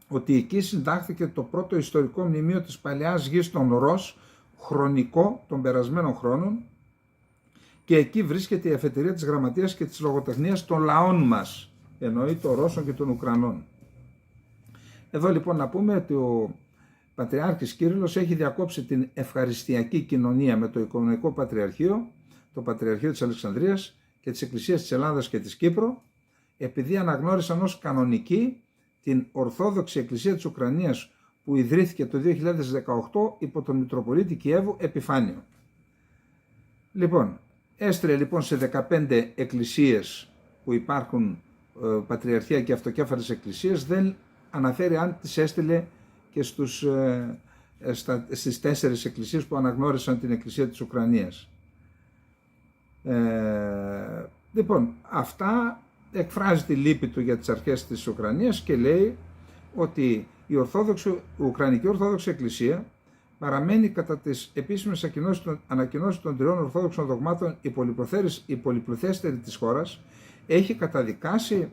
ότι εκεί συντάχθηκε το πρώτο ιστορικό μνημείο της παλαιάς γης των Ρος, χρονικό των περασμένων χρόνων, και εκεί βρίσκεται η αφετηρία της γραμματείας και της λογοτεχνίας των λαών μας, εννοεί των Ρώσων και των Ουκρανών. Εδώ λοιπόν να πούμε ότι ο Πατριάρχης Κύριλλος έχει διακόψει την ευχαριστιακή κοινωνία με το Οικουμενικό Πατριαρχείο, το Πατριαρχείο της Αλεξανδρίας και της Εκκλησίας της Ελλάδας και της Κύπρου, επειδή αναγνώρισαν ως κανονική την Ορθόδοξη Εκκλησία της Ουκρανίας που ιδρύθηκε το 2018 υπό τον Μητροπολίτη Κιέβου Επιφάνιο. Λοιπόν, έστειλε λοιπόν σε 15 εκκλησίες που υπάρχουν πατριαρχία και αυτοκέφαλες εκκλησίες, δεν αναφέρει αν τις έστειλε και στις 4 εκκλησίες που αναγνώρισαν την Εκκλησία της Ουκρανίας. Λοιπόν, αυτά εκφράζει τη λύπη του για τις αρχές της Ουκρανίας και λέει ότι η Ουκρανική Ορθόδοξη Εκκλησία παραμένει κατά τις επίσημες ανακοινώσεις των 3 Ορθόδοξων δογμάτων η πολυπληθέστερη της χώρας, έχει καταδικάσει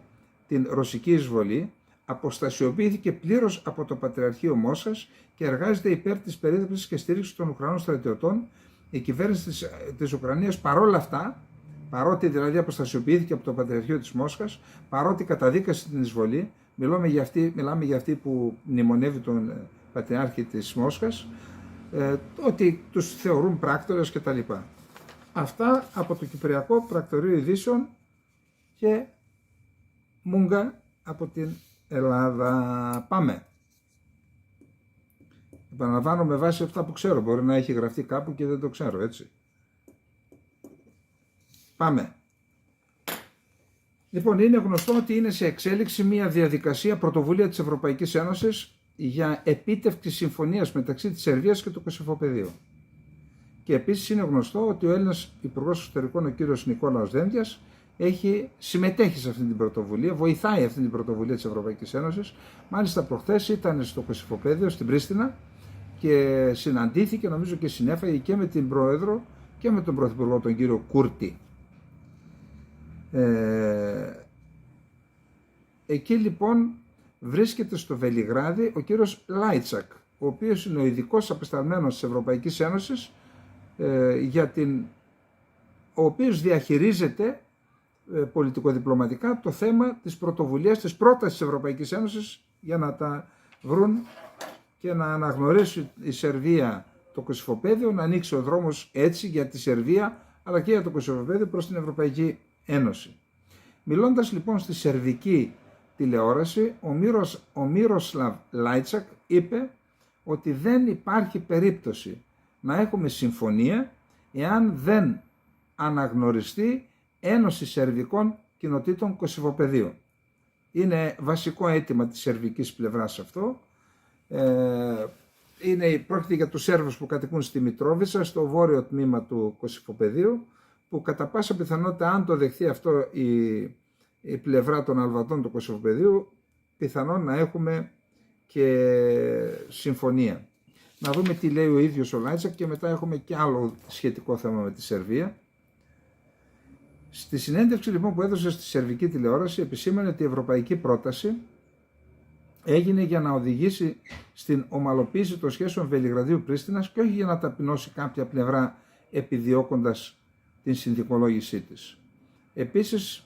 την ρωσική εισβολή, αποστασιοποιήθηκε πλήρως από το Πατριαρχείο Μόσχας και εργάζεται υπέρ της περίδεψης και στήριξης των Ουκρανών στρατιωτών. Η κυβέρνηση της Ουκρανίας παρόλα αυτά, παρότι δηλαδή αποστασιοποιήθηκε από το Πατριαρχείο της Μόσχας, παρότι καταδίκασε την εισβολή, μιλάμε για αυτή που μνημονεύει τον Πατριάρχη της Μόσχας, ότι τους θεωρούν πράκτορες κτλ. Αυτά από το Κυπριακό Πρακτορείο Ειδήσεων και Μούγκα από την Ελλάδα. Πάμε. Επαναλαμβάνω με βάση αυτά που ξέρω. Μπορεί να έχει γραφτεί κάπου και δεν το ξέρω, έτσι. Πάμε. Λοιπόν, είναι γνωστό ότι είναι σε εξέλιξη μια διαδικασία πρωτοβουλία της Ευρωπαϊκής Ένωσης για επίτευξη συμφωνίας μεταξύ της Σερβίας και του Κωσυφοπεδίου. Και επίσης είναι γνωστό ότι ο Έλληνας Υπουργός Εξωτερικών, ο κύριος Νικόλαος Δένδιας, συμμετέχει σε αυτή την πρωτοβουλία, βοηθάει αυτή την πρωτοβουλία της Ευρωπαϊκής Ένωσης. Μάλιστα προχθές ήταν στο Κωσυφοπέδιο, στην Πρίστινα, και συναντήθηκε, νομίζω και συνέφαγε και με την Πρόεδρο και με τον Πρωθυπουργό, τον κύριο Κούρτη. Εκεί λοιπόν βρίσκεται στο Βελιγράδι ο κύριος Λάιτσακ, ο οποίος είναι ο ειδικός απεσταλμένος της Ευρωπαϊκής Ένωσης, ο οποίος διαχειρίζεται πολιτικοδιπλωματικά το θέμα της πρωτοβουλίας, της πρότασης της Ευρωπαϊκής Ένωσης για να τα βρουν και να αναγνωρίσει η Σερβία το Κωσυφοπέδιο, να ανοίξει ο δρόμος έτσι για τη Σερβία αλλά και για το Κωσυφοπέδιο προς την Ευρωπαϊκή Ένωση. Μιλώντας λοιπόν στη σερβική τηλεόραση, ο Μύροσλαβ Λάιτσακ είπε ότι δεν υπάρχει περίπτωση να έχουμε συμφωνία εάν δεν αναγνωριστεί Ένωση Σερβικών Κοινοτήτων Κωσυφοπεδίου. Είναι βασικό αίτημα της σερβικής πλευράς αυτό. Πρόκειται για τους Σέρβους που κατοικούν στη Μητρόβιτσα, στο βόρειο τμήμα του Κωσυφοπεδίου, που κατά πάσα πιθανότητα, αν το δεχθεί αυτό η πλευρά των Αλβατών του Κωσυφοπεδίου, πιθανόν να έχουμε και συμφωνία. Να δούμε τι λέει ο ίδιος ο Λάιτσακ και μετά έχουμε και άλλο σχετικό θέμα με τη Σερβία. Στη συνέντευξη λοιπόν που έδωσε στη σερβική τηλεόραση, επισήμανε ότι η ευρωπαϊκή πρόταση έγινε για να οδηγήσει στην ομαλοποίηση των σχέσεων Βελιγραδίου-Πρίστινας και όχι για να ταπεινώσει κάποια πλευρά επιδιώκοντας την συνθηκολόγησή της. Επίσης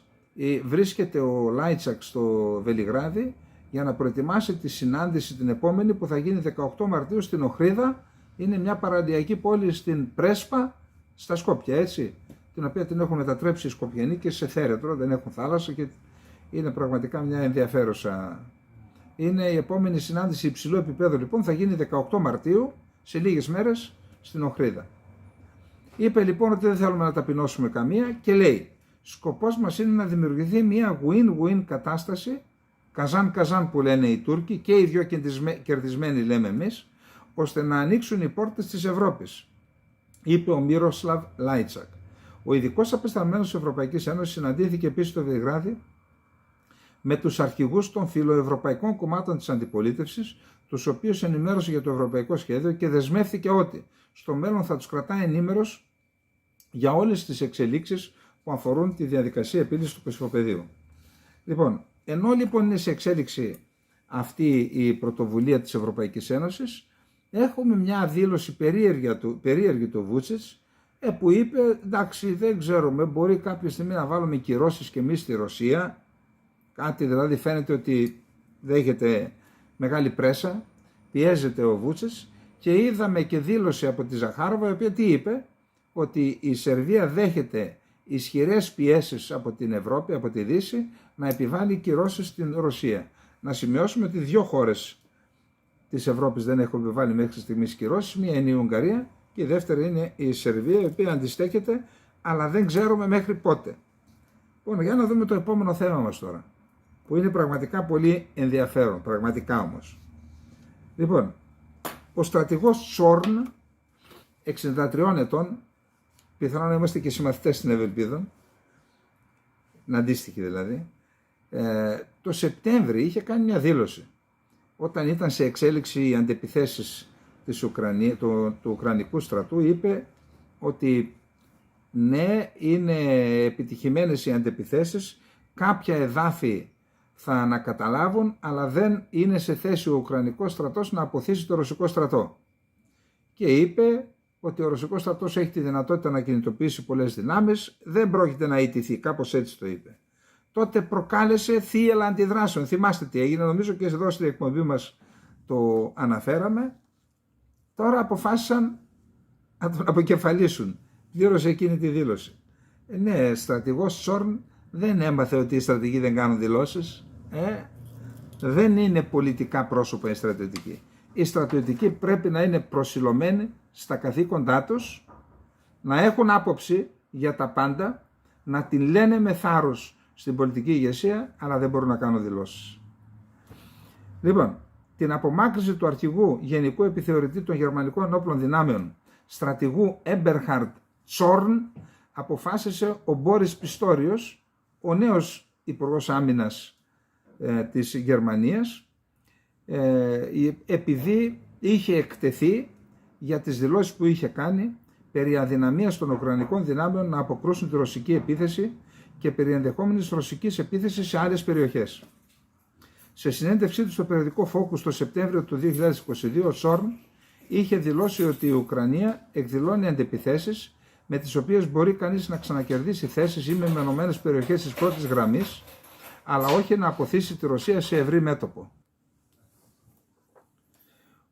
βρίσκεται ο Λάιτσακ στο Βελιγράδι για να προετοιμάσει τη συνάντηση την επόμενη που θα γίνει 18 Μαρτίου στην Οχρίδα. Είναι μια παραλιακή πόλη στην Πρέσπα, στα Σκόπια, έτσι, την οποία την έχουν μετατρέψει οι Σκοπιανοί και σε θέρετρο, δεν έχουν θάλασσα και είναι πραγματικά μια ενδιαφέρουσα. Είναι η επόμενη συνάντηση υψηλού επίπεδου λοιπόν, θα γίνει 18 Μαρτίου, σε λίγες μέρες, στην Οχρίδα. Είπε λοιπόν ότι δεν θέλουμε να ταπεινώσουμε καμία και λέει: σκοπός μας είναι να δημιουργηθεί μια win-win κατάσταση, καζάν-καζάν που λένε οι Τούρκοι και οι δυο κερδισμένοι λέμε εμείς, ώστε να ανοίξουν οι πόρτες της Ευρώπης, είπε ο Μύροσλαβ Λάιτσακ. Ο ειδικός απεσταλμένος της Ευρωπαϊκής Ένωσης συναντήθηκε επίσης στο Βελιγράδι με τους αρχηγούς των φιλοευρωπαϊκών κομμάτων της αντιπολίτευσης, τους οποίους ενημέρωσε για το ευρωπαϊκό σχέδιο και δεσμεύθηκε ότι στο μέλλον θα τους κρατάει ενήμερος για όλες τις εξελίξεις που αφορούν τη διαδικασία επίλυσης του κοσυφοπεδίου. Λοιπόν, ενώ λοιπόν είναι σε εξέλιξη αυτή η πρωτοβουλία της Ευρωπαϊκής Ένωσης, έχουμε μια δήλωση περίεργη του Βούτσιτς, που είπε, εντάξει, δεν ξέρουμε, μπορεί κάποια στιγμή να βάλουμε κυρώσεις και εμείς στη Ρωσία, κάτι δηλαδή φαίνεται ότι δέχεται μεγάλη πρέσα, πιέζεται ο Βούτσιτς, και είδαμε και δήλωση από τη Ζαχάροβα, η οποία τι είπε, ότι η Σερβία δέχεται ισχυρές πιέσεις από την Ευρώπη, από τη Δύση, να επιβάλλει κυρώσεις στην Ρωσία. Να σημειώσουμε ότι 2 χώρες της Ευρώπης δεν έχουν επιβάλει μέχρι στιγμής κυρώσεις, μία είναι η Ουγγαρία και η δεύτερη είναι η Σερβία, η οποία αντιστέκεται, αλλά δεν ξέρουμε μέχρι πότε. Λοιπόν, για να δούμε το επόμενο θέμα μας τώρα, που είναι πραγματικά πολύ ενδιαφέρον, πραγματικά όμως. Λοιπόν, ο στρατηγός Τσόρν, 63 ετών, πιθανόν να είμαστε και συμμαθητές στην Ευελπίδων, αντίστοιχοι δηλαδή, το Σεπτέμβρη είχε κάνει μια δήλωση, όταν ήταν σε εξέλιξη οι αντεπιθέσεις του Ουκρανικού στρατού, είπε ότι ναι, είναι επιτυχημένες οι αντεπιθέσεις, κάποια εδάφη θα ανακαταλάβουν, αλλά δεν είναι σε θέση ο Ουκρανικός στρατός να αποθήσει το Ρωσικό στρατό. Και είπε ότι ο Ρωσικός στρατός έχει τη δυνατότητα να κινητοποιήσει πολλές δυνάμεις, δεν πρόκειται να ιτηθεί, κάπως έτσι το είπε. Τότε προκάλεσε θύελλα αντιδράσεων. Θυμάστε τι έγινε, νομίζω και εδώ στην εκπομπή μας το αναφέραμε. Τώρα αποφάσισαν να τον αποκεφαλίσουν γύρω σε εκείνη τη δήλωση. Ναι, στρατηγός Τσόρν δεν έμαθε ότι οι στρατηγοί δεν κάνουν δηλώσεις. Δεν είναι πολιτικά πρόσωπα οι στρατιωτικοί. Οι στρατιωτικοί πρέπει να είναι προσιλωμένοι στα καθήκοντά τους, να έχουν άποψη για τα πάντα, να την λένε με θάρρος στην πολιτική ηγεσία, αλλά δεν μπορούν να κάνουν δηλώσεις. Λοιπόν, την απομάκρυνση του αρχηγού Γενικού Επιθεωρητή των Γερμανικών Ενόπλων Δυνάμεων, στρατηγού Έμπερχαρντ Τσόρν, αποφάσισε ο Μπόρις Πιστόριος, ο νέος Υπουργός Άμυνας της Γερμανίας, επειδή είχε εκτεθεί για τις δηλώσεις που είχε κάνει περί αδυναμίας των Ουκρανικών δυνάμεων να αποκρούσουν τη ρωσική επίθεση και περί ενδεχόμενης ρωσικής επίθεσης σε άλλες περιοχές. Σε συνέντευξή του στο περιοδικό Focus το Σεπτέμβριο του 2022, ο Τσόρν είχε δηλώσει ότι η Ουκρανία εκδηλώνει αντεπιθέσεις με τις οποίες μπορεί κανείς να ξανακερδίσει θέσεις ή μεμονωμένες περιοχές της πρώτης γραμμής, αλλά όχι να αποθήσει τη Ρωσία σε ευρύ μέτωπο.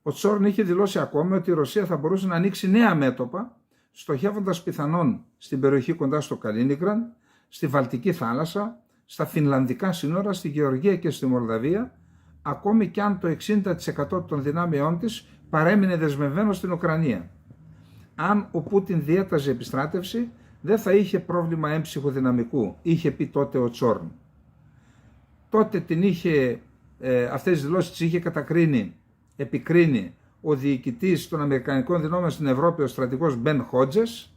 Ο Τσόρν είχε δηλώσει ακόμη ότι η Ρωσία θα μπορούσε να ανοίξει νέα μέτωπα, στοχεύοντας πιθανόν στην περιοχή κοντά στο Καλίνιγκραντ, στη Βαλτική θάλασσα, στα φινλανδικά σύνορα, στη Γεωργία και στη Μολδαβία, ακόμη κι αν το 60% των δυνάμεών της παρέμεινε δεσμευμένο στην Ουκρανία. Αν ο Πούτιν διέταζε επιστράτευση, δεν θα είχε πρόβλημα έμψυχου δυναμικού, είχε πει τότε ο Τσόρν. Τότε αυτές τις δηλώσεις τις είχε επικρίνει ο διοικητής των Αμερικανικών δυνάμεων στην Ευρώπη, ο στρατηγός Μπεν Χότζες,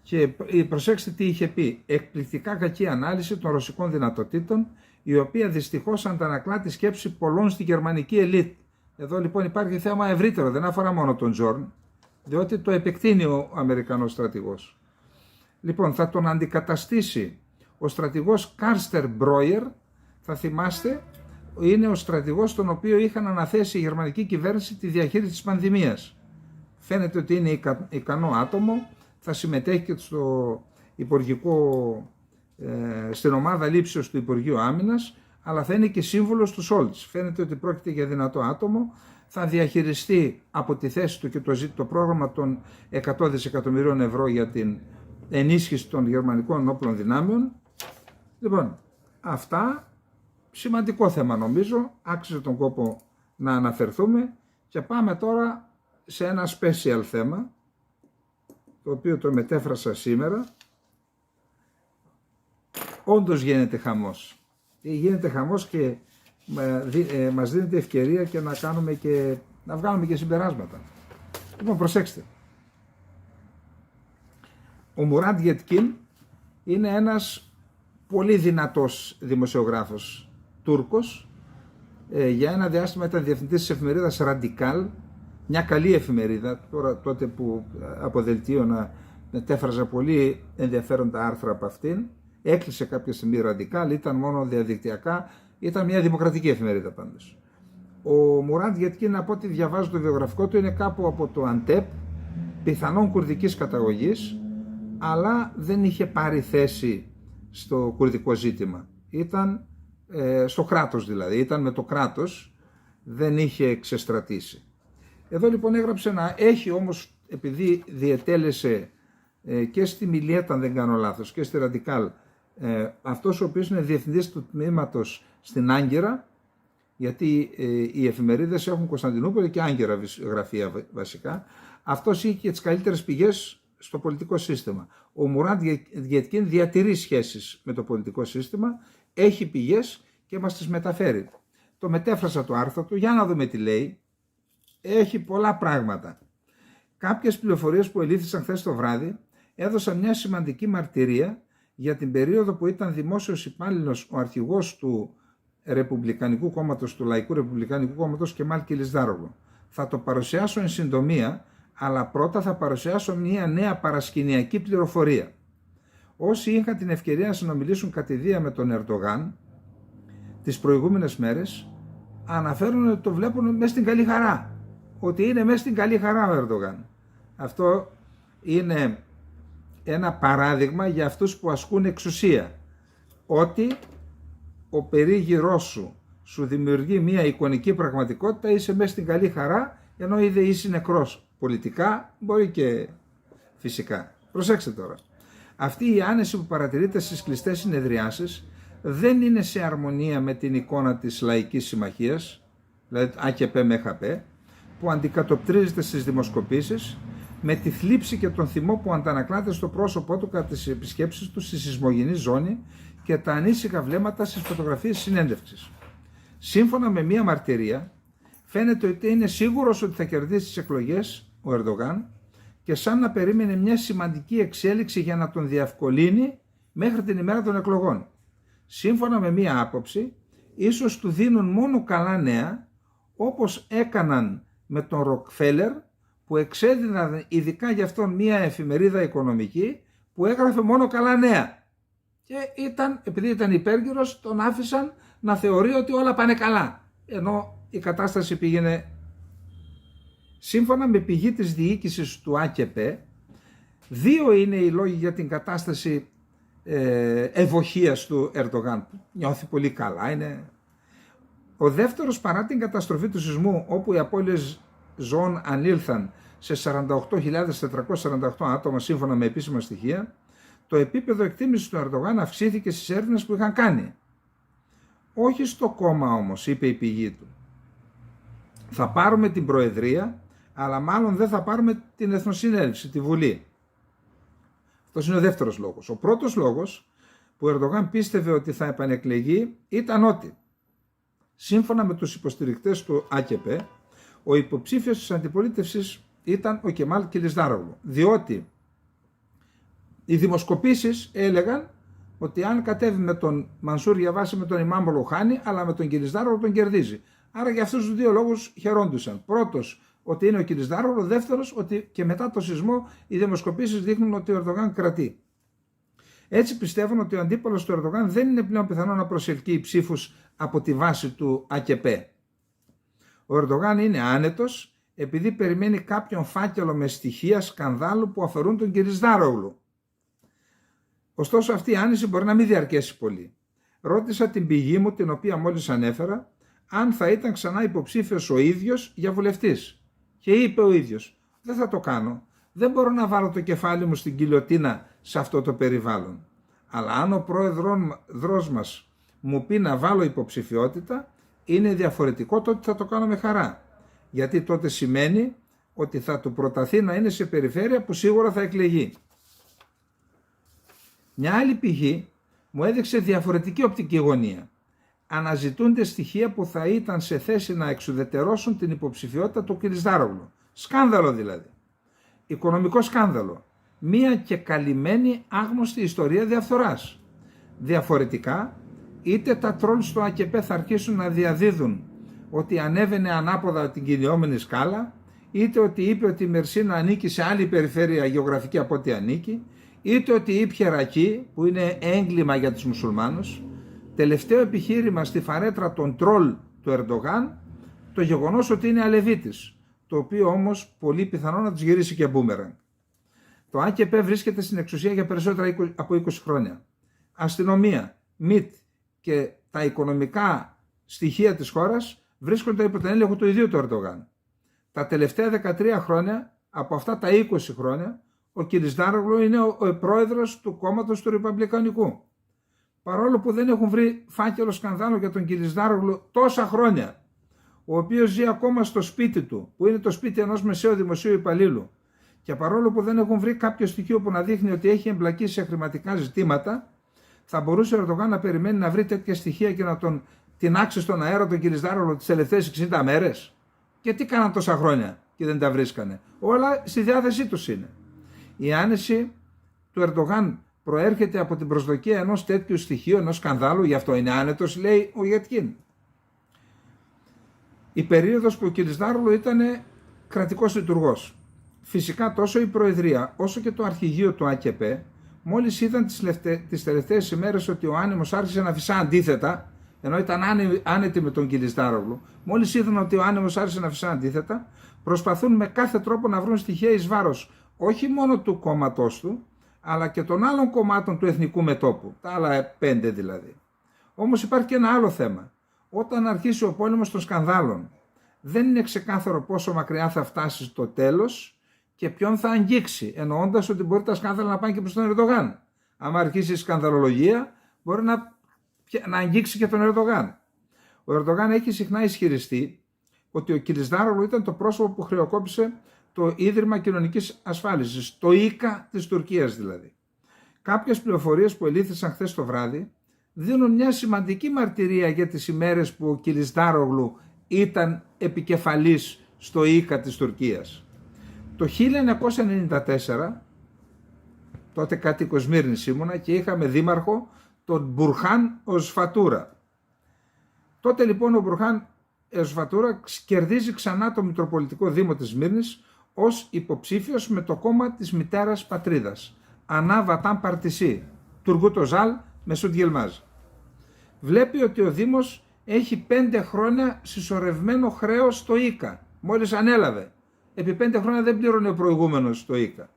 και προσέξτε τι είχε πει: εκπληκτικά κακή ανάλυση των ρωσικών δυνατοτήτων, η οποία δυστυχώς αντανακλά τη σκέψη πολλών στη γερμανική ελίτ. Εδώ λοιπόν υπάρχει θέμα ευρύτερο, δεν αφορά μόνο τον Τζόρν, διότι το επεκτείνει ο Αμερικανός στρατηγός. Λοιπόν, θα τον αντικαταστήσει ο στρατηγός Κάρστερ Μπρόιερ, θα θυμάστε, είναι ο στρατηγός τον οποίο είχαν αναθέσει η γερμανική κυβέρνηση τη διαχείριση της πανδημίας. Φαίνεται ότι είναι ικανό άτομο, θα συμμετέχει και στην ομάδα λήψεως του Υπουργείου Άμυνας, αλλά θα είναι και σύμβουλος του Σόλτς. Φαίνεται ότι πρόκειται για δυνατό άτομο, θα διαχειριστεί από τη θέση του και το πρόγραμμα των 100 δισεκατομμυρίων ευρώ για την ενίσχυση των γερμανικών όπλων δυνάμεων. Λοιπόν, αυτά, σημαντικό θέμα νομίζω, άξιζε τον κόπο να αναφερθούμε, και πάμε τώρα σε ένα special θέμα, το οποίο το μετέφρασα σήμερα. Όντως γίνεται χαμός. Γίνεται χαμός και μας δίνεται ευκαιρία και να βγάλουμε και συμπεράσματα. Λοιπόν, προσέξτε. Ο Μουράντ Γετκίν είναι ένας πολύ δυνατός δημοσιογράφος Τούρκος. Για ένα διάστημα ήταν διευθυντής της εφημερίδας Radical, μια καλή εφημερίδα, τότε που από δελτίο να μετέφραζα πολύ ενδιαφέροντα άρθρα από αυτήν. Έκλεισε κάποια στιγμή ραντικάλ, ήταν μόνο διαδικτυακά, ήταν μια δημοκρατική εφημερίδα πάντως. Ο Μουράντ Γετκίν, από ό,τι διαβάζω το βιογραφικό του, είναι κάπου από το Αντέπ, πιθανόν κουρδικής καταγωγής, αλλά δεν είχε πάρει θέση στο κουρδικό ζήτημα. Ήταν στο κράτος δηλαδή, ήταν με το κράτος, δεν είχε ξεστρατήσει. Εδώ λοιπόν έγραψε έχει όμως, επειδή διετέλεσε και στη Μιλέτα, αν δεν κάνω λάθος, και στη Ραντικάλ, αυτός ο οποίος είναι διευθυντής του τμήματος στην Άγκυρα, γιατί οι εφημερίδες έχουν Κωνσταντινούπολη και Άγκυρα γραφεία βασικά, αυτός είχε και τις καλύτερες πηγές στο πολιτικό σύστημα. Ο Μουράντ Γετκίν διατηρεί σχέσεις με το πολιτικό σύστημα, έχει πηγές και μας τις μεταφέρει. Το μετέφρασα το άρθρο του, για να δούμε τι λέει. Έχει πολλά πράγματα. Κάποιες πληροφορίες που ελήφθησαν χθες το βράδυ έδωσαν μια σημαντική μαρτυρία για την περίοδο που ήταν δημόσιος υπάλληλος ο αρχηγός του Ρεπουμπλικανικού Κόμματος, του Λαϊκού Ρεπουμπλικανικού Κόμματος, Κεμάλ Κιλισδάρογλου. Θα το παρουσιάσω εν συντομία, αλλά πρώτα θα παρουσιάσω μια νέα παρασκηνιακή πληροφορία. Όσοι είχαν την ευκαιρία να συνομιλήσουν κατηδία με τον Ερντογάν τις προηγούμενες μέρες, αναφέρουν ότι το βλέπουν μέσα στην καλή χαρά. Ότι είναι μέσα στην καλή χαρά ο Ερντογάν. Αυτό είναι ένα παράδειγμα για αυτούς που ασκούν εξουσία. Ότι ο περίγυρός σου δημιουργεί μια εικονική πραγματικότητα, είσαι μέσα στην καλή χαρά, ενώ ήδη είσαι νεκρός. Πολιτικά, μπορεί και φυσικά. Προσέξτε τώρα. Αυτή η άνεση που παρατηρείται στις κλειστές συνεδριάσεις δεν είναι σε αρμονία με την εικόνα της Λαϊκής Συμμαχίας, δηλαδή ΑΚΠ με ΕΧΠ, που αντικατοπτρίζεται στις δημοσκοπήσεις, με τη θλίψη και τον θυμό που αντανακλάται στο πρόσωπό του κατά τις επισκέψεις του στη σεισμογενή ζώνη και τα ανήσυχα βλέμματα στις φωτογραφίες συνέντευξης. Σύμφωνα με μία μαρτυρία, φαίνεται ότι είναι σίγουρος ότι θα κερδίσει τις εκλογές ο Ερντογάν και σαν να περίμενε μια σημαντική εξέλιξη για να τον διευκολύνει μέχρι την ημέρα των εκλογών. Σύμφωνα με μία άποψη, ίσως του δίνουν μόνο καλά νέα, όπως έκαναν με τον Ροκφέλερ, που εξέδιναν ειδικά για αυτόν μία εφημερίδα οικονομική που έγραφε μόνο καλά νέα. Και επειδή ήταν υπέργυρος, τον άφησαν να θεωρεί ότι όλα πάνε καλά, ενώ η κατάσταση πήγαινε. Σύμφωνα με πηγή της διοίκησης του ΑΚΠ, δύο είναι οι λόγοι για την κατάσταση ευοχίας του Ερντογάν. Νιώθει πολύ καλά. Ο δεύτερος, παρά την καταστροφή του σεισμού, όπου οι απώλειες ζώων ανήλθαν σε 48.448 άτομα σύμφωνα με επίσημα στοιχεία, το επίπεδο εκτίμησης του Ερντογάν αυξήθηκε στις έρευνες που είχαν κάνει. Όχι στο κόμμα όμως, είπε η πηγή του. Θα πάρουμε την Προεδρία, αλλά μάλλον δεν θα πάρουμε την Εθνοσυνέλευση, τη Βουλή. Αυτός είναι ο δεύτερος λόγος. Ο πρώτος λόγος που ο Ερντογάν πίστευε ότι θα επανεκλεγεί ήταν ότι, σύμφωνα με τους υποστηρικτές του ΑΚΠ, ο υποψήφιος της αντιπολίτευσης ήταν ο Κεμάλ Κιλισδάρογλου, διότι οι δημοσκοπήσεις έλεγαν ότι αν κατέβει με τον Μανσούρ Γιαβάση, με τον Ιμάμ Ροχάνη, αλλά με τον Κιλισδάρογλου τον κερδίζει. Άρα για αυτούς τους δύο λόγους χαιρόντουσαν. Πρώτος, ότι είναι ο Κιλισδάρογλου. Δεύτερος, ότι και μετά το σεισμό οι δημοσκοπήσεις δείχνουν ότι ο Ερντογάν κρατεί. Έτσι πιστεύουν ότι ο αντίπαλος του Ερντογάν δεν είναι πλέον πιθανό να προσελκύει ψήφους από τη βάση του ΑΚΠ. Ο Ερντογάν είναι άνετος επειδή περιμένει κάποιον φάκελο με στοιχεία σκανδάλου που αφορούν τον Κιλισδάρογλου. Ωστόσο αυτή η άνεση μπορεί να μην διαρκέσει πολύ. Ρώτησα την πηγή μου, την οποία μόλις ανέφερα, αν θα ήταν ξανά υποψήφιος ο ίδιος για βουλευτής. Και είπε ο ίδιος, δεν θα το κάνω, δεν μπορώ να βάλω το κεφάλι μου στην κοιλιοτίνα σε αυτό το περιβάλλον. Αλλά αν ο πρόεδρος μας μου πει να βάλω υποψηφιότητα, είναι διαφορετικό, τότε θα το κάνω με χαρά. Γιατί τότε σημαίνει ότι θα του προταθεί να είναι σε περιφέρεια που σίγουρα θα εκλεγεί. Μια άλλη πηγή μου έδειξε διαφορετική οπτική γωνία. Αναζητούνται στοιχεία που θα ήταν σε θέση να εξουδετερώσουν την υποψηφιότητα του Κιλισδάρογλου. Σκάνδαλο δηλαδή. Οικονομικό σκάνδαλο. Μία και καλυμμένη άγνωστη ιστορία διαφθοράς. Διαφορετικά, είτε τα τρόλ στο ΑΚΠ θα αρχίσουν να διαδίδουν ότι ανέβαινε ανάποδα την κινιόμενη σκάλα, είτε ότι είπε ότι η Μερσίνα ανήκει σε άλλη περιφέρεια γεωγραφική από ό,τι ανήκει, είτε ότι ήπια ρακί, που είναι έγκλημα για τους μουσουλμάνους. Τελευταίο επιχείρημα στη φαρέτρα των τρόλ του Ερντογάν, το γεγονός ότι είναι αλεβίτης, το οποίο όμως πολύ πιθανό να τους γυρίσει και μπούμεραγκ. Το ΑΚΠ βρίσκεται στην εξουσία για περισσότερα από 20 χρόνια. Αστυνομία, ΜΙΤ και τα οικονομικά στοιχεία της χώρας βρίσκονται υπό τον έλεγχο του ιδίου του Ερντογάν. Τα τελευταία 13 χρόνια, από αυτά τα 20 χρόνια, ο Κιλισδάρογλου είναι ο πρόεδρος του κόμματος του Ρεπουμπλικανικού. Παρόλο που δεν έχουν βρει φάκελο σκανδάλου για τον Κιλισδάρογλου τόσα χρόνια, ο οποίος ζει ακόμα στο σπίτι του, που είναι το σπίτι ενός μεσαίου δημοσίου υπαλλήλου, και παρόλο που δεν έχουν βρει κάποιο στοιχείο που να δείχνει ότι έχει εμπλακεί σε χρηματικά ζητήματα, θα μπορούσε ο Ερντογάν να περιμένει να βρει τέτοια στοιχεία και να τον τεινάξει στον αέρα τον Κιλισδάρογλου τις τελευταίες 60 μέρες. Και τι κάναν τόσα χρόνια και δεν τα βρίσκανε. Όλα στη διάθεσή τους είναι. Η άνεση του Ερντογάν προέρχεται από την προσδοκία ενός τέτοιου στοιχείου, ενός σκανδάλου, γι' αυτό είναι άνετος, λέει ο Γετκίν. Η περίοδος που ο Κιλισδάρογλου ήταν κρατικός λειτουργός. Φυσικά τόσο η Προεδρία όσο και το αρχηγείο του ΑΚΠ, μόλις είδαν τις τελευταίες ημέρες ότι ο άνεμος άρχισε να φυσά αντίθετα, ενώ ήταν άνετοι με τον Κιλισδάρογλου, μόλις είδαν ότι ο άνεμος άρχισε να φυσά αντίθετα, προσπαθούν με κάθε τρόπο να βρουν στοιχεία εις βάρος όχι μόνο του κόμματός του, αλλά και των άλλων κομμάτων του εθνικού μετώπου, τα άλλα 5 δηλαδή. Όμως υπάρχει και ένα άλλο θέμα. Όταν αρχίσει ο πόλεμος των σκανδάλων, δεν είναι ξεκάθαρο πόσο μακριά θα φτάσει στο τέλος και ποιον θα αγγίξει, εννοώντας ότι μπορεί τα σκάνδαλα να πάνε και προς τον Ερντογάν. Αν αρχίσει η σκανδαλολογία, μπορεί να αγγίξει και τον Ερντογάν. Ο Ερντογάν έχει συχνά ισχυριστεί ότι ο Κιλισδάρογλου ήταν το πρόσωπο που χρεοκόπησε το Ίδρυμα Κοινωνικής Ασφάλισης, το ΙΚΑ της Τουρκίας δηλαδή. Κάποιες πληροφορίες που ελήφθησαν χθες το βράδυ δίνουν μια σημαντική μαρτυρία για τις ημέρες που ο Κιλισδάρογλου ήταν επικεφαλής στο ΙΚΑ της Τουρκίας. Το 1994, τότε κάτοικος Σμύρνης ήμουνα και είχαμε δήμαρχο τον Μπουρχάν Οσφατούρα. Τότε λοιπόν ο Μπουρχάν Οσφατούρα κερδίζει ξανά το Μητροπολιτικό Δήμο της Σμύρνης ως υποψήφιος με το κόμμα της μητέρας πατρίδας, Ανά Βατάν Παρτισί, Τουργκούτ Οσάλ Μεσούντ Γελμάζ. Βλέπει ότι ο Δήμος έχει 5 χρόνια συσσωρευμένο χρέος στο ΙΚΑ, μόλις ανέλαβε. Επί 5 χρόνια δεν πλήρωνε ο προηγούμενος στο ΙΚΑ.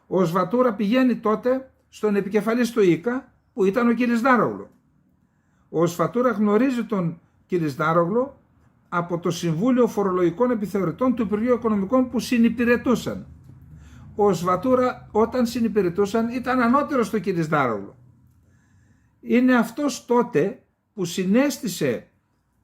Ο Σβατούρα πηγαίνει τότε στον επικεφαλής του ΙΚΑ, που ήταν ο Κιλισδάρογλου. Ο Σβατούρα γνωρίζει τον Κιλισδάρογλου από το Συμβούλιο Φορολογικών Επιθεωρητών του Υπουργείου Οικονομικών που συνυπηρετούσαν. Ο Σβατούρα όταν συνυπηρετούσαν ήταν ανώτερος στο Κιλισδάρογλου. Είναι αυτός τότε που συνέστησε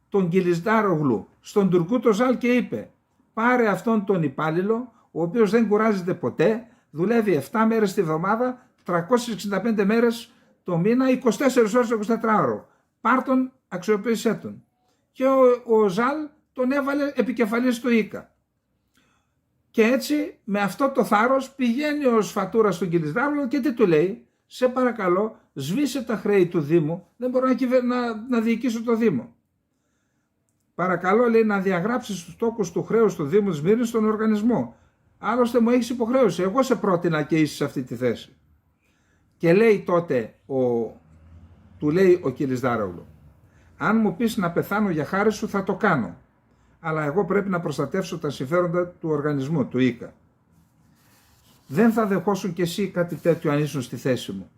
τον Κιλισδάρογλου στον Τουργκούτ Οσάλ και είπε: πάρε αυτόν τον υπάλληλο, ο οποίος δεν κουράζεται ποτέ, δουλεύει 7 μέρες τη βδομάδα, 365 μέρες το μήνα, 24 ώρες το 24ωρο. Πάρ' τον, αξιοποίησέ τον. Και ο Οσάλ τον έβαλε επικεφαλής του ΙΚΑ. Και έτσι με αυτό το θάρρος πηγαίνει ο Σφατούρα στον Κιλισδάρογλου και τι του λέει: σε παρακαλώ, σβήσε τα χρέη του Δήμου, δεν μπορώ να διοικήσω το Δήμο. Παρακαλώ, λέει, να διαγράψεις τους τόκους του χρέους του Δήμου της Σμύρνης στον οργανισμό. Άλλωστε μου έχεις υποχρέωση, εγώ σε πρότεινα και είσαι σε αυτή τη θέση. Και λέει τότε, του λέει ο Κιλισδάρογλου: αν μου πεις να πεθάνω για χάρη σου θα το κάνω, αλλά εγώ πρέπει να προστατεύσω τα συμφέροντα του οργανισμού, του ΙΚΑ. Δεν θα δεχόσουν κι εσύ κάτι τέτοιο αν ήσουν στη θέση μου.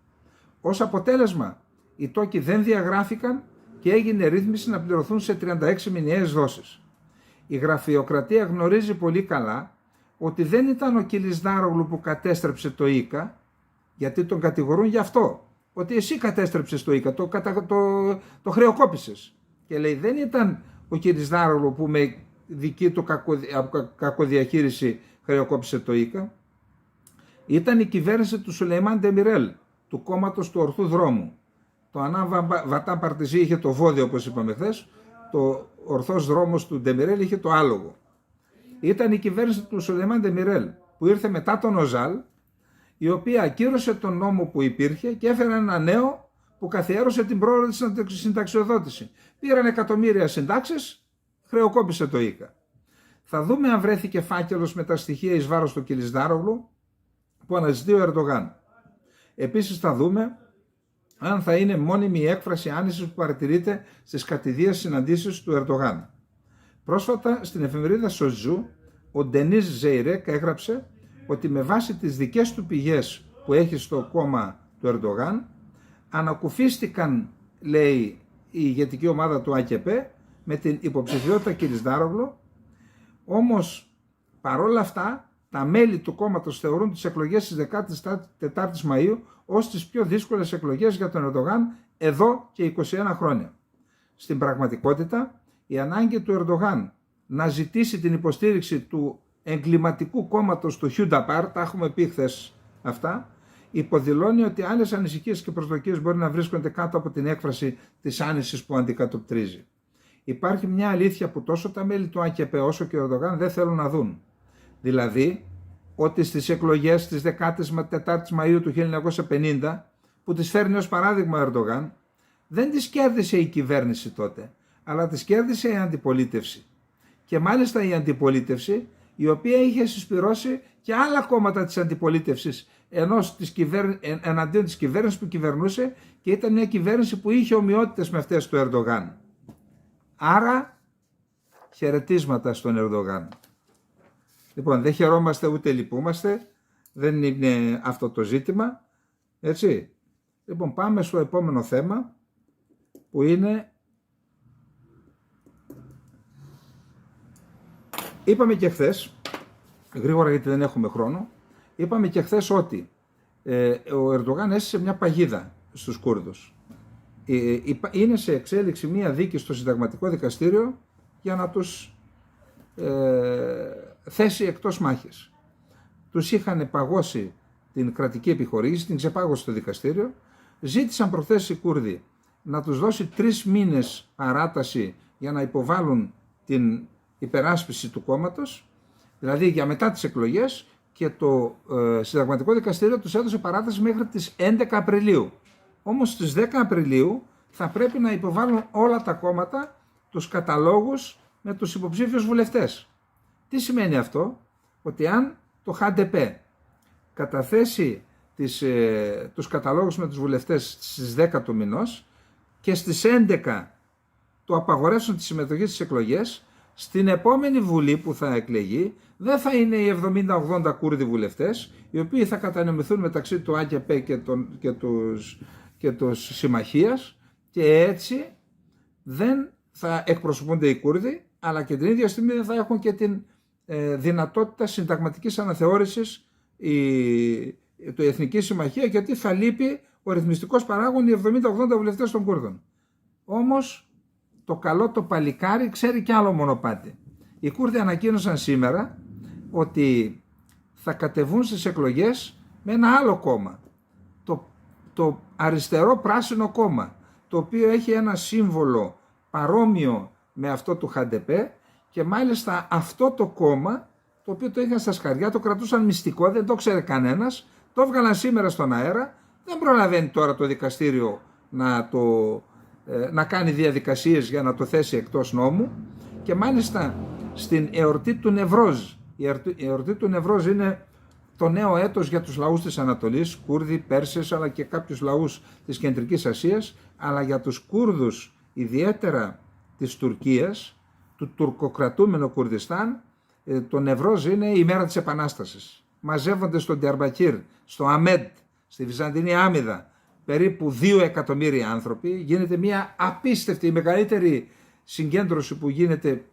Ως αποτέλεσμα, οι τόκοι δεν διαγράφηκαν και έγινε ρύθμιση να πληρωθούν σε 36 μηνιαίες δόσεις. Η γραφειοκρατία γνωρίζει πολύ καλά ότι δεν ήταν ο Κιλισδάρογλου που κατέστρεψε το ΙΚΑ, γιατί τον κατηγορούν γι' αυτό. Ότι εσύ κατέστρεψες το ΙΚΑ, το χρεοκόπησες. Και λέει, δεν ήταν ο Κιλισδάρογλου που με δική του κακοδιαχείριση χρεοκόπησε το ΙΚΑ. Ήταν η κυβέρνηση του Σουλεϊμάν Ντεμιρέλ, του κόμματος του Ορθού Δρόμου. Το Ανά Βατάν Παρτισί είχε το βόδιο, όπως είπαμε χθες, το ορθός δρόμος του Ντεμιρέλ είχε το άλογο. Ήταν η κυβέρνηση του Σουλεϊμάν Ντεμιρέλ που ήρθε μετά τον Οσάλ, η οποία ακύρωσε τον νόμο που υπήρχε και έφερε ένα νέο που καθιέρωσε την πρόοδο της συνταξιοδότηση. Πήραν εκατομμύρια συντάξεις, χρεοκόπησε το ΙΚΑ. Θα δούμε αν βρέθηκε φάκελος με τα στοιχεία εις βάρος του Κιλισδάρογλου που αναζητεί ο Ερντογάν. Επίσης θα δούμε αν θα είναι μόνιμη η έκφραση άνησης που παρατηρείται στις κατηδίες συναντήσεις του Ερντογάν. Πρόσφατα στην εφημερίδα Σοζού, ο Ντενίζ Ζέιρεκ έγραψε ότι με βάση τις δικές του πηγές που έχει στο κόμμα του Ερντογάν, ανακουφίστηκαν, λέει, η ηγετική ομάδα του ΑΚΕΠ με την υποψηφιότητα Κιλισδάρογλου, όμως παρόλα αυτά τα μέλη του κόμματος θεωρούν τις εκλογές της 14ης Μαΐου ως τις πιο δύσκολες εκλογές για τον Ερντογάν εδώ και 21 χρόνια. Στην πραγματικότητα, η ανάγκη του Ερντογάν να ζητήσει την υποστήριξη του εγκληματικού κόμματος του Χιούνταπαρ, τα έχουμε πει χθες αυτά, υποδηλώνει ότι άλλες ανησυχίες και προσδοκίες μπορεί να βρίσκονται κάτω από την έκφραση της άνησης που αντικατοπτρίζει. Υπάρχει μια αλήθεια που τόσο τα μέλη του ΑΚΕΠ όσο και ο Ερντογάν δεν θέλουν να δουν. Δηλαδή, ότι στις εκλογές της 14ης Μαΐου του 1950, που τις φέρνει ως παράδειγμα ο Ερντογάν, δεν τις κέρδισε η κυβέρνηση τότε, αλλά τις κέρδισε η αντιπολίτευση. Και μάλιστα η αντιπολίτευση, η οποία είχε συσπυρώσει και άλλα κόμματα της αντιπολίτευσης εναντίον της κυβέρνησης που κυβερνούσε, και ήταν μια κυβέρνηση που είχε ομοιότητες με αυτές του Ερντογάν. Άρα, χαιρετίσματα στον Ερντογάν. Λοιπόν, δεν χαιρόμαστε ούτε λυπούμαστε, δεν είναι αυτό το ζήτημα, έτσι. Λοιπόν, πάμε στο επόμενο θέμα, που είναι, είπαμε και χθες, γρήγορα γιατί δεν έχουμε χρόνο, είπαμε και χθες ότι ο Ερντογάν έστησε μια παγίδα στους Κούρδους. Είναι σε εξέλιξη μια δίκη στο Συνταγματικό Δικαστήριο για να τους θέσει εκτός μάχης. Τους είχαν παγώσει την κρατική επιχορήγηση, την ξεπάγωσε στο δικαστήριο, ζήτησαν προχθές οι Κούρδοι να τους δώσει 3 μήνες παράταση για να υποβάλουν την υπεράσπιση του κόμματος, δηλαδή για μετά τις εκλογές, και το Συνταγματικό Δικαστήριο τους έδωσε παράταση μέχρι τις 11 Απριλίου. Όμως στις 10 Απριλίου θα πρέπει να υποβάλουν όλα τα κόμματα τους καταλόγους με τους υποψήφιους βουλευτές. Τι σημαίνει αυτό? Ότι αν το ΧΑΝΤΕΠ καταθέσει τους καταλόγους με τους βουλευτές στις 10 του μηνός και στις 11 το απαγορεύσουν τη συμμετοχή στις εκλογές, στην επόμενη βουλή που θα εκλεγεί δεν θα είναι οι 70-80 Κούρδοι βουλευτές, οι οποίοι θα κατανεμηθούν μεταξύ του ΑΚΕΠ και τους συμμαχίας, και έτσι δεν θα εκπροσωπούνται οι Κούρδοι, αλλά και την ίδια στιγμή δεν θα έχουν και την δυνατότητα συνταγματικής αναθεώρησης η Εθνική Συμμαχία, γιατί θα λείπει ο ρυθμιστικός παράγων, οι 70-80 βουλευτές των Κούρδων. Όμως το καλό το παλικάρι ξέρει κι άλλο μονοπάτι. Οι Κούρδοι ανακοίνωσαν σήμερα ότι θα κατεβούν στις εκλογές με ένα άλλο κόμμα, το αριστερό πράσινο κόμμα, το οποίο έχει ένα σύμβολο παρόμοιο με αυτό του ΧΑΝΤΕΠ, και μάλιστα αυτό το κόμμα, το οποίο το είχαν στα σκαριά, το κρατούσαν μυστικό, δεν το ξέρει κανένας, το έβγαλαν σήμερα στον αέρα, δεν προλαβαίνει τώρα το δικαστήριο να κάνει διαδικασίες για να το θέσει εκτός νόμου, και μάλιστα στην εορτή του Νεβρόζ. Η εορτή του Νεβρόζ είναι το νέο έτος για τους λαούς της Ανατολής, Κούρδοι, Πέρσες, αλλά και κάποιους λαούς της Κεντρικής Ασίας, αλλά για τους Κούρδους ιδιαίτερα της Τουρκίας, του τουρκοκρατούμενου Κουρδιστάν, το Νεβρόζ είναι η μέρα της Επανάστασης. Μαζεύονται στο Ντιαρμπακύρ, στο Αμέντ, στη Βυζαντινή Άμυδα, περίπου 2 εκατομμύρια άνθρωποι. Γίνεται μια απίστευτη, η μεγαλύτερη συγκέντρωση που γίνεται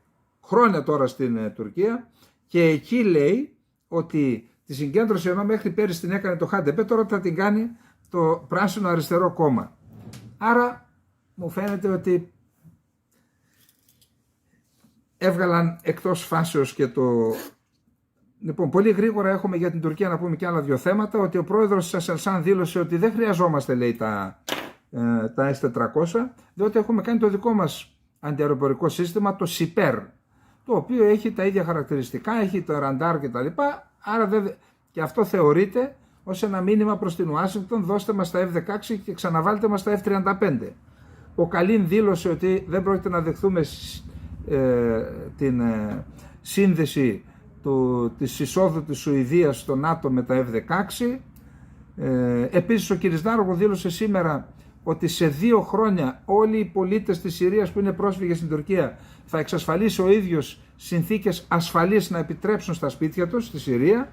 χρόνια τώρα στην Τουρκία, και εκεί λέει ότι τη συγκέντρωση, ενώ μέχρι πέρυσι την έκανε το ΧΑΝΤΕΠ, τώρα θα την κάνει το Πράσινο Αριστερό Κόμμα. Άρα μου φαίνεται ότι έβγαλαν εκτός φάσεως και το... Λοιπόν, πολύ γρήγορα έχουμε για την Τουρκία να πούμε και άλλα 2 θέματα, ότι ο πρόεδρος της Ασελσάν δήλωσε ότι δεν χρειαζόμαστε, λέει, τα S-400, διότι έχουμε κάνει το δικό μας αντιαεροπορικό σύστημα, το ΣΥΠΕΡ, το οποίο έχει τα ίδια χαρακτηριστικά, έχει το ραντάρ κτλ. Άρα και αυτό θεωρείται ως ένα μήνυμα προς την Ουάσιγκτον: δώστε μας τα F-16 και ξαναβάλτε μας τα F-35. Ο Καλίν δήλωσε ότι δεν πρόκειται να δεχθούμε σύνδεση της εισόδου της Σουηδίας στο ΝΑΤΟ με τα F-16. Επίσης ο Κυρισδάρογλου δήλωσε σήμερα ότι σε 2 χρόνια όλοι οι πολίτες της Συρίας που είναι πρόσφυγες στην Τουρκία θα εξασφαλίσει ο ίδιος συνθήκες ασφαλής να επιτρέψουν στα σπίτια τους στη Συρία.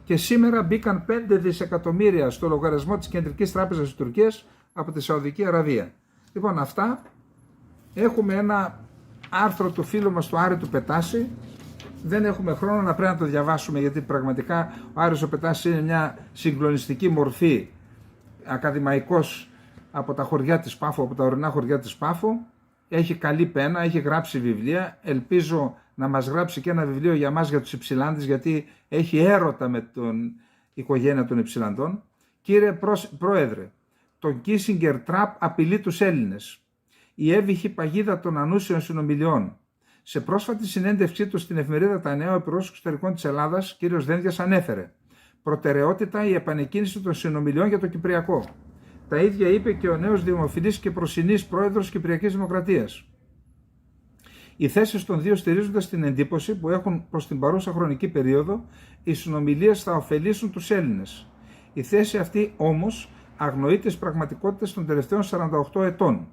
Και σήμερα μπήκαν 5 δισεκατομμύρια στο λογαριασμό της Κεντρικής Τράπεζας της Τουρκίας από τη Σαουδική Αραβία. Λοιπόν, αυτά. Έχουμε ένα άρθρο του φίλου μας του Άρη του Πετάση. Δεν έχουμε χρόνο να πρέπει να το διαβάσουμε, γιατί πραγματικά ο Άρης ο Πετάσης είναι μια συγκλονιστική μορφή, ακαδημαϊκός από τα χωριά της Πάφου, από τα ορεινά χωριά της Πάφου. Έχει καλή πένα, έχει γράψει βιβλία. Ελπίζω να μας γράψει και ένα βιβλίο για μας, για τους Υψηλάντες, γιατί έχει έρωτα με την οικογένεια των Υψηλαντών. Κύριε Πρόεδρε, το Kissinger Trap απειλεί τους Έλληνες. Η έβυχη παγίδα των ανούσιων συνομιλιών. Σε πρόσφατη συνέντευξή του στην εφημερίδα Τα Νέα, ο Υπουργός Εξωτερικών της Ελλάδας, κ. Δένδιας, ανέφερε προτεραιότητα η επανεκκίνηση των συνομιλιών για το Κυπριακό. Τα ίδια είπε και ο νέος δημοφιλής και προσινής πρόεδρος Κυπριακής Δημοκρατίας. Οι θέσεις των δύο στηρίζονται στην εντύπωση που έχουν προς την παρούσα χρονική περίοδο οι συνομιλίες θα ωφελήσουν τους Έλληνες. Η θέση αυτή όμως αγνοεί τις πραγματικότητες των τελευταίων 48 ετών,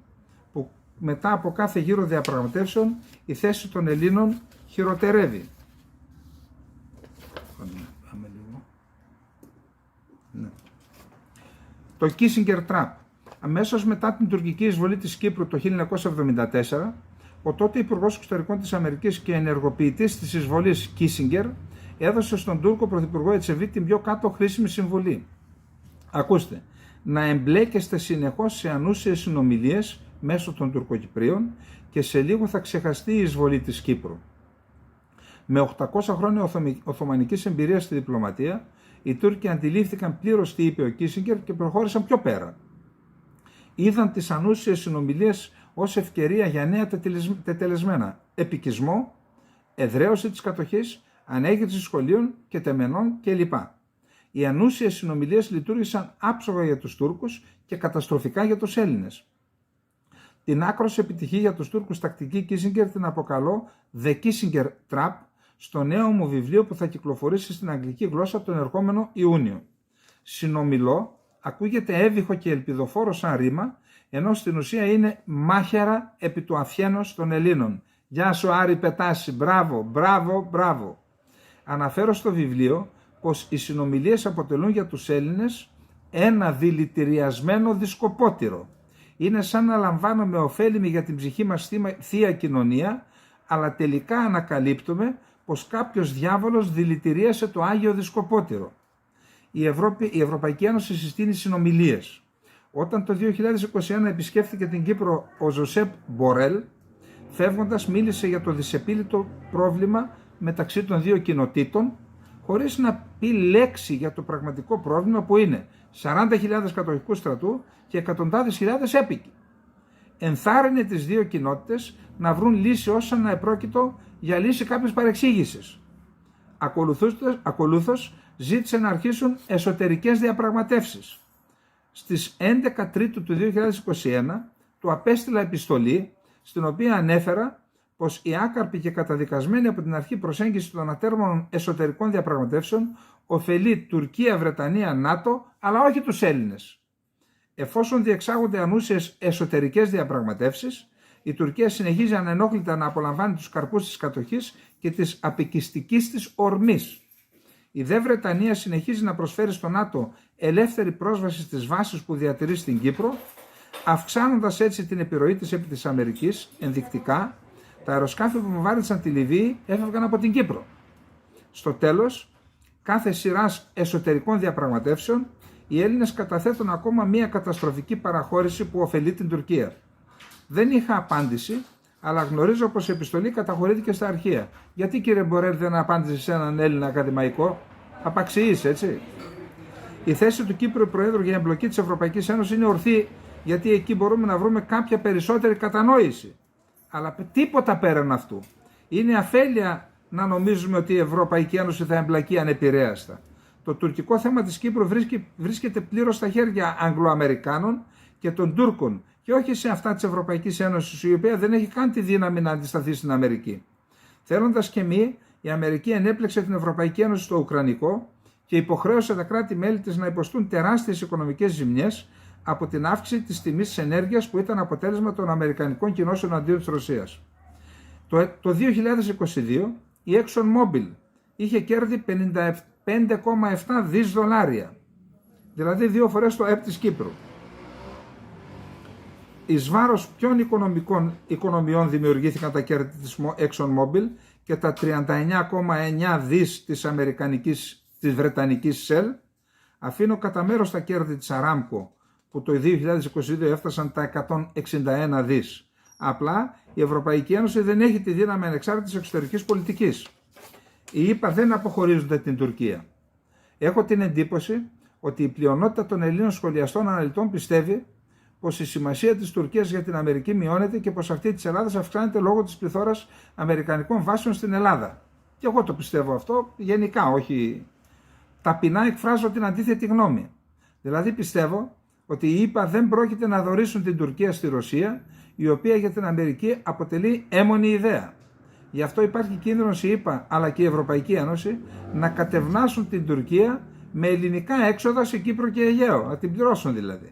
που μετά από κάθε γύρο διαπραγματεύσεων η θέση των Ελλήνων χειροτερεύει. Το Kissinger Trap. Αμέσως μετά την τουρκική εισβολή της Κύπρου το 1974, ο τότε Υπουργός Εξωτερικών της Αμερικής και ενεργοποιητής της εισβολής Kissinger έδωσε στον Τούρκο Πρωθυπουργό Ετσεβί την πιο κάτω χρήσιμη συμβουλή. Ακούστε, να εμπλέκεστε συνεχώς σε ανούσιες συνομιλίες μέσω των Τουρκοκυπρίων και σε λίγο θα ξεχαστεί η εισβολή της Κύπρου. Με 800 χρόνια οθωμανικής εμπειρίας στη διπλωματία, οι Τούρκοι αντιλήφθηκαν πλήρως τι είπε ο Κίσιγκερ και προχώρησαν πιο πέρα. Είδαν τις ανούσιες συνομιλίες ως ευκαιρία για νέα τετελεσμένα, επικισμό, εδραίωση της κατοχής, ανέγερση σχολείων και τεμενών κλπ. Οι ανούσιες συνομιλίες λειτουργήσαν άψογα για τους Τούρκους και καταστροφικά για τους Έλληνες. Την άκρος επιτυχή για τους Τούρκους τακτική Κίσιγκερ την αποκαλώ The Kissinger Trap, στο νέο μου βιβλίο που θα κυκλοφορήσει στην αγγλική γλώσσα τον ερχόμενο Ιούνιο. Συνομιλώ, ακούγεται έβυχο και ελπιδοφόρο σαν ρήμα, ενώ στην ουσία είναι μάχαιρα επί του αφιένος των Ελλήνων. Γεια σου Άρη Πετάση, μπράβο, μπράβο, μπράβο. Αναφέρω στο βιβλίο πως οι συνομιλίες αποτελούν για τους Έλληνες ένα δηλητηριασμένο δισκοπότηρο. Είναι σαν να λαμβάνουμε ωφέλιμη για την ψυχή μας θεία κοινωνία, αλλά τελικά ανακαλύπτουμε πως κάποιος διάβολος δηλητηρίασε το Άγιο Δισκοπότηρο. Η Ευρωπαϊκή Ένωση συστήνει συνομιλίες. Όταν το 2021 επισκέφθηκε την Κύπρο ο Ζωσέπ Μπορέλ, φεύγοντας μίλησε για το δυσεπίλητο πρόβλημα μεταξύ των δύο κοινοτήτων, χωρίς να πει λέξη για το πραγματικό πρόβλημα που είναι 40.000 κατοχικού στρατού και εκατοντάδες χιλιάδες έπικοι. Ενθάρρυνε τις δύο κοινότητες να βρουν λύση όσα να επρόκειτο για λύση κάποιες παρεξήγησης. Ακολούθως ζήτησε να αρχίσουν εσωτερικές διαπραγματεύσεις. Στις 11 Τρίτου του 2021 του απέστειλα επιστολή στην οποία ανέφερα πως η άκαρπη και καταδικασμένη από την αρχή προσέγγιση των ατέρμονων εσωτερικών διαπραγματεύσεων ωφελεί Τουρκία, Βρετανία, ΝΑΤΟ, αλλά όχι τους Έλληνες. Εφόσον διεξάγονται ανούσιες εσωτερικές διαπραγματεύσεις, η Τουρκία συνεχίζει ανενόχλητα να απολαμβάνει τους καρπούς της κατοχής και της απικιστικής της ορμής. Η δε Βρετανία συνεχίζει να προσφέρει στο ΝΑΤΟ ελεύθερη πρόσβαση στις βάσεις που διατηρεί στην Κύπρο, αυξάνοντας έτσι την επιρροή της επί της Αμερικής. Ενδεικτικά, τα αεροσκάφη που βομβάρδισαν τη Λιβύη έφευγαν από την Κύπρο. Στο τέλος, κάθε σειράς εσωτερικών διαπραγματεύσεων, οι Έλληνες καταθέτουν ακόμα μία καταστροφική παραχώρηση που ωφελεί την Τουρκία. Δεν είχα απάντηση, αλλά γνωρίζω πως η επιστολή καταχωρήθηκε στα αρχεία. Γιατί κύριε Μπορέλ δεν απάντησε σε έναν Έλληνα ακαδημαϊκό? Απαξιείς, έτσι. Η θέση του Κύπρου Προέδρου για εμπλοκή της Ευρωπαϊκής Ένωσης είναι ορθή, γιατί εκεί μπορούμε να βρούμε κάποια περισσότερη κατανόηση. Αλλά τίποτα πέραν αυτού. Είναι αφέλεια να νομίζουμε ότι η Ευρωπαϊκή Ένωση θα εμπλακεί ανεπηρέαστα. Το τουρκικό θέμα της Κύπρου βρίσκεται πλήρως στα χέρια Αγγλοαμερικάνων και των Τούρκων και όχι σε αυτά της Ευρωπαϊκής Ένωσης, η οποία δεν έχει καν τη δύναμη να αντισταθεί στην Αμερική. Θέλοντας και μη, η Αμερική ενέπλεξε την Ευρωπαϊκή Ένωση στο Ουκρανικό και υποχρέωσε τα κράτη-μέλη της να υποστούν τεράστιες οικονομικές ζημιές από την αύξηση της τιμής της ενέργειας που ήταν αποτέλεσμα των αμερικανικών κινώσεων αντίον της Ρωσίας. Το 2022 η ExxonMobil είχε κέρδη 55,7 δις δολάρια, δηλαδή 2 φορές το ΕΠ της Κύπρου. Εις βάρος ποιων οικονομιών δημιουργήθηκαν τα κέρδη της ExxonMobil και τα 39,9 δις της Βρετανικής Shell? Αφήνω κατά μέρος τα κέρδη της Aramco που το 2022 έφτασαν τα 161 δις. Απλά η Ευρωπαϊκή Ένωση δεν έχει τη δύναμη ανεξάρτητης εξωτερικής πολιτικής. Οι ΗΠΑ δεν αποχωρίζονται την Τουρκία. Έχω την εντύπωση ότι η πλειονότητα των Ελλήνων σχολιαστών αναλυτών πιστεύει πως η σημασία της Τουρκίας για την Αμερική μειώνεται και πως αυτή της Ελλάδας αυξάνεται λόγω της πληθώρας αμερικανικών βάσεων στην Ελλάδα. Και εγώ το πιστεύω αυτό γενικά, όχι ταπεινά εκφράζω την αντίθετη γνώμη. Δηλαδή πιστεύω ότι οι ΗΠΑ δεν πρόκειται να δωρήσουν την Τουρκία στη Ρωσία, η οποία για την Αμερική αποτελεί έμμονη ιδέα. Γι' αυτό υπάρχει κίνδυνος οι ΗΠΑ αλλά και η Ευρωπαϊκή Ένωση να κατευνάσουν την Τουρκία με ελληνικά έξοδα σε Κύπρο και Αιγαίο, να την πληρώσουν δηλαδή.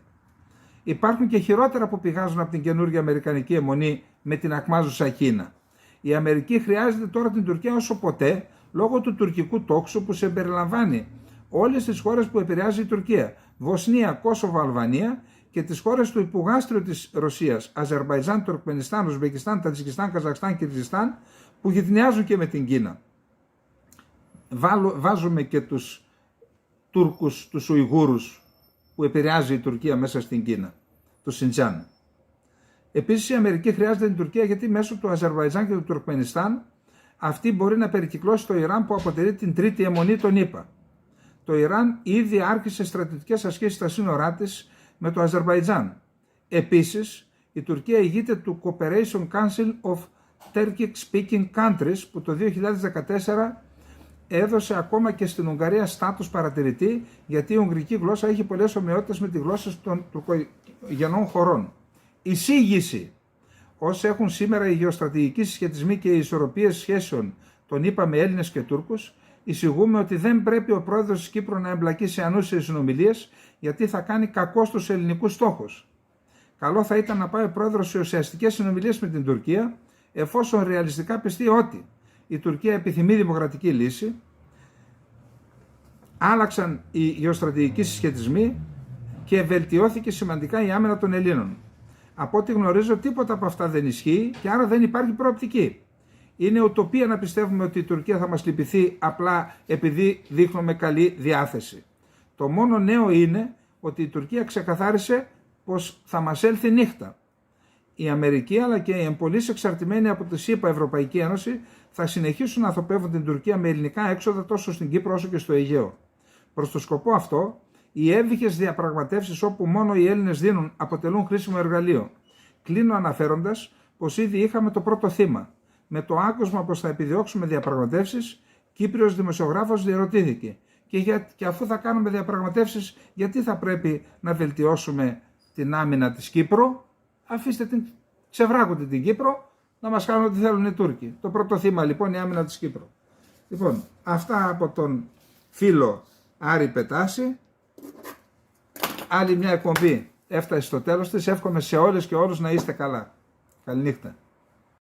Υπάρχουν και χειρότερα που πηγάζουν από την καινούργια αμερικανική αιμονή με την ακμάζουσα Κίνα. Η Αμερική χρειάζεται τώρα την Τουρκία όσο ποτέ λόγω του τουρκικού τόξου που συμπεριλαμβάνει όλες τις χώρες που επηρεάζει η Τουρκία, Βοσνία, Κόσοβο, Αλβανία και τις χώρες του υπογάστριου της Ρωσίας, Αζερμπαϊτζάν, Τουρκμενιστάν, Ουσμπεκιστάν, Τατζικιστάν, Καζακστάν και Κυργιζστάν, που γειτονιάζουν και με την Κίνα. Βάζουμε και τους Τούρκους, τους Ουιγούρους που επηρεάζει η Τουρκία μέσα στην Κίνα, το Σιντζάν. Επίσης η Αμερική χρειάζεται την Τουρκία γιατί μέσω του Αζερμπαϊτζάν και του Τουρκμενιστάν αυτή μπορεί να περικυκλώσει το Ιράν που αποτελεί την τρίτη αιμονή των ΗΠΑ. Το Ιράν ήδη άρχισε στρατιωτικές ασκήσεις στα σύνορά της με το Αζερμπαϊτζάν. Επίσης, η Τουρκία ηγείται του Cooperation Council of Turkic Speaking Countries που το 2014 έδωσε ακόμα και στην Ουγγαρία στάτους παρατηρητή γιατί η ουγγρική γλώσσα έχει πολλές ομοιότητες με τη γλώσσα των τουρκογενών χωρών. Εισήγηση. Όσοι έχουν σήμερα οι γεωστρατηγικοί συσχετισμοί και οι ισορροπίες σχέσεων των ΗΠΑ με Έλληνες και Τούρκους, εισηγούμε ότι δεν πρέπει ο πρόεδρος της Κύπρου να εμπλακεί σε ανούσιες συνομιλίες γιατί θα κάνει κακό στους ελληνικούς στόχους. Καλό θα ήταν να πάει ο πρόεδρος σε ουσιαστικές συνομιλίες με την Τουρκία, εφόσον ρεαλιστικά πιστεί ότι η Τουρκία επιθυμεί δημοκρατική λύση, άλλαξαν οι γεωστρατηγικοί συσχετισμοί και βελτιώθηκε σημαντικά η άμυνα των Ελλήνων. Από ό,τι γνωρίζω, τίποτα από αυτά δεν ισχύει και άρα δεν υπάρχει προοπτική. Είναι ουτοπία να πιστεύουμε ότι η Τουρκία θα μας λυπηθεί απλά επειδή δείχνουμε καλή διάθεση. Το μόνο νέο είναι ότι η Τουρκία ξεκαθάρισε πως θα μας έλθει νύχτα. Η Αμερική αλλά και οι εμπολείς εξαρτημένοι από τη ΣΥΠΑ Ευρωπαϊκή Ένωση θα συνεχίσουν να θοπεύουν την Τουρκία με ελληνικά έξοδα τόσο στην Κύπρο όσο και στο Αιγαίο. Προς το σκοπό αυτό, οι εύβουχες διαπραγματεύσεις όπου μόνο οι Έλληνες δίνουν αποτελούν χρήσιμο εργαλείο. Κλείνω αναφέροντας πως ήδη είχαμε το πρώτο θύμα. Με το άκουσμα πως θα επιδιώξουμε διαπραγματεύσεις, Κύπριος δημοσιογράφος διερωτήθηκε. Και αφού θα κάνουμε διαπραγματεύσεις, γιατί θα πρέπει να βελτιώσουμε την άμυνα της Κύπρου? Αφήστε την, ξεβράκονται την Κύπρο, να μας κάνουν ό,τι θέλουν οι Τούρκοι. Το πρώτο θύμα λοιπόν η άμυνα της Κύπρου. Λοιπόν, αυτά από τον φίλο Άρη Πετάση. Άλλη μια εκπομπή έφτασε στο τέλος της. Εύχομαι σε όλες και όλους να είστε καλά. Καληνύχτα.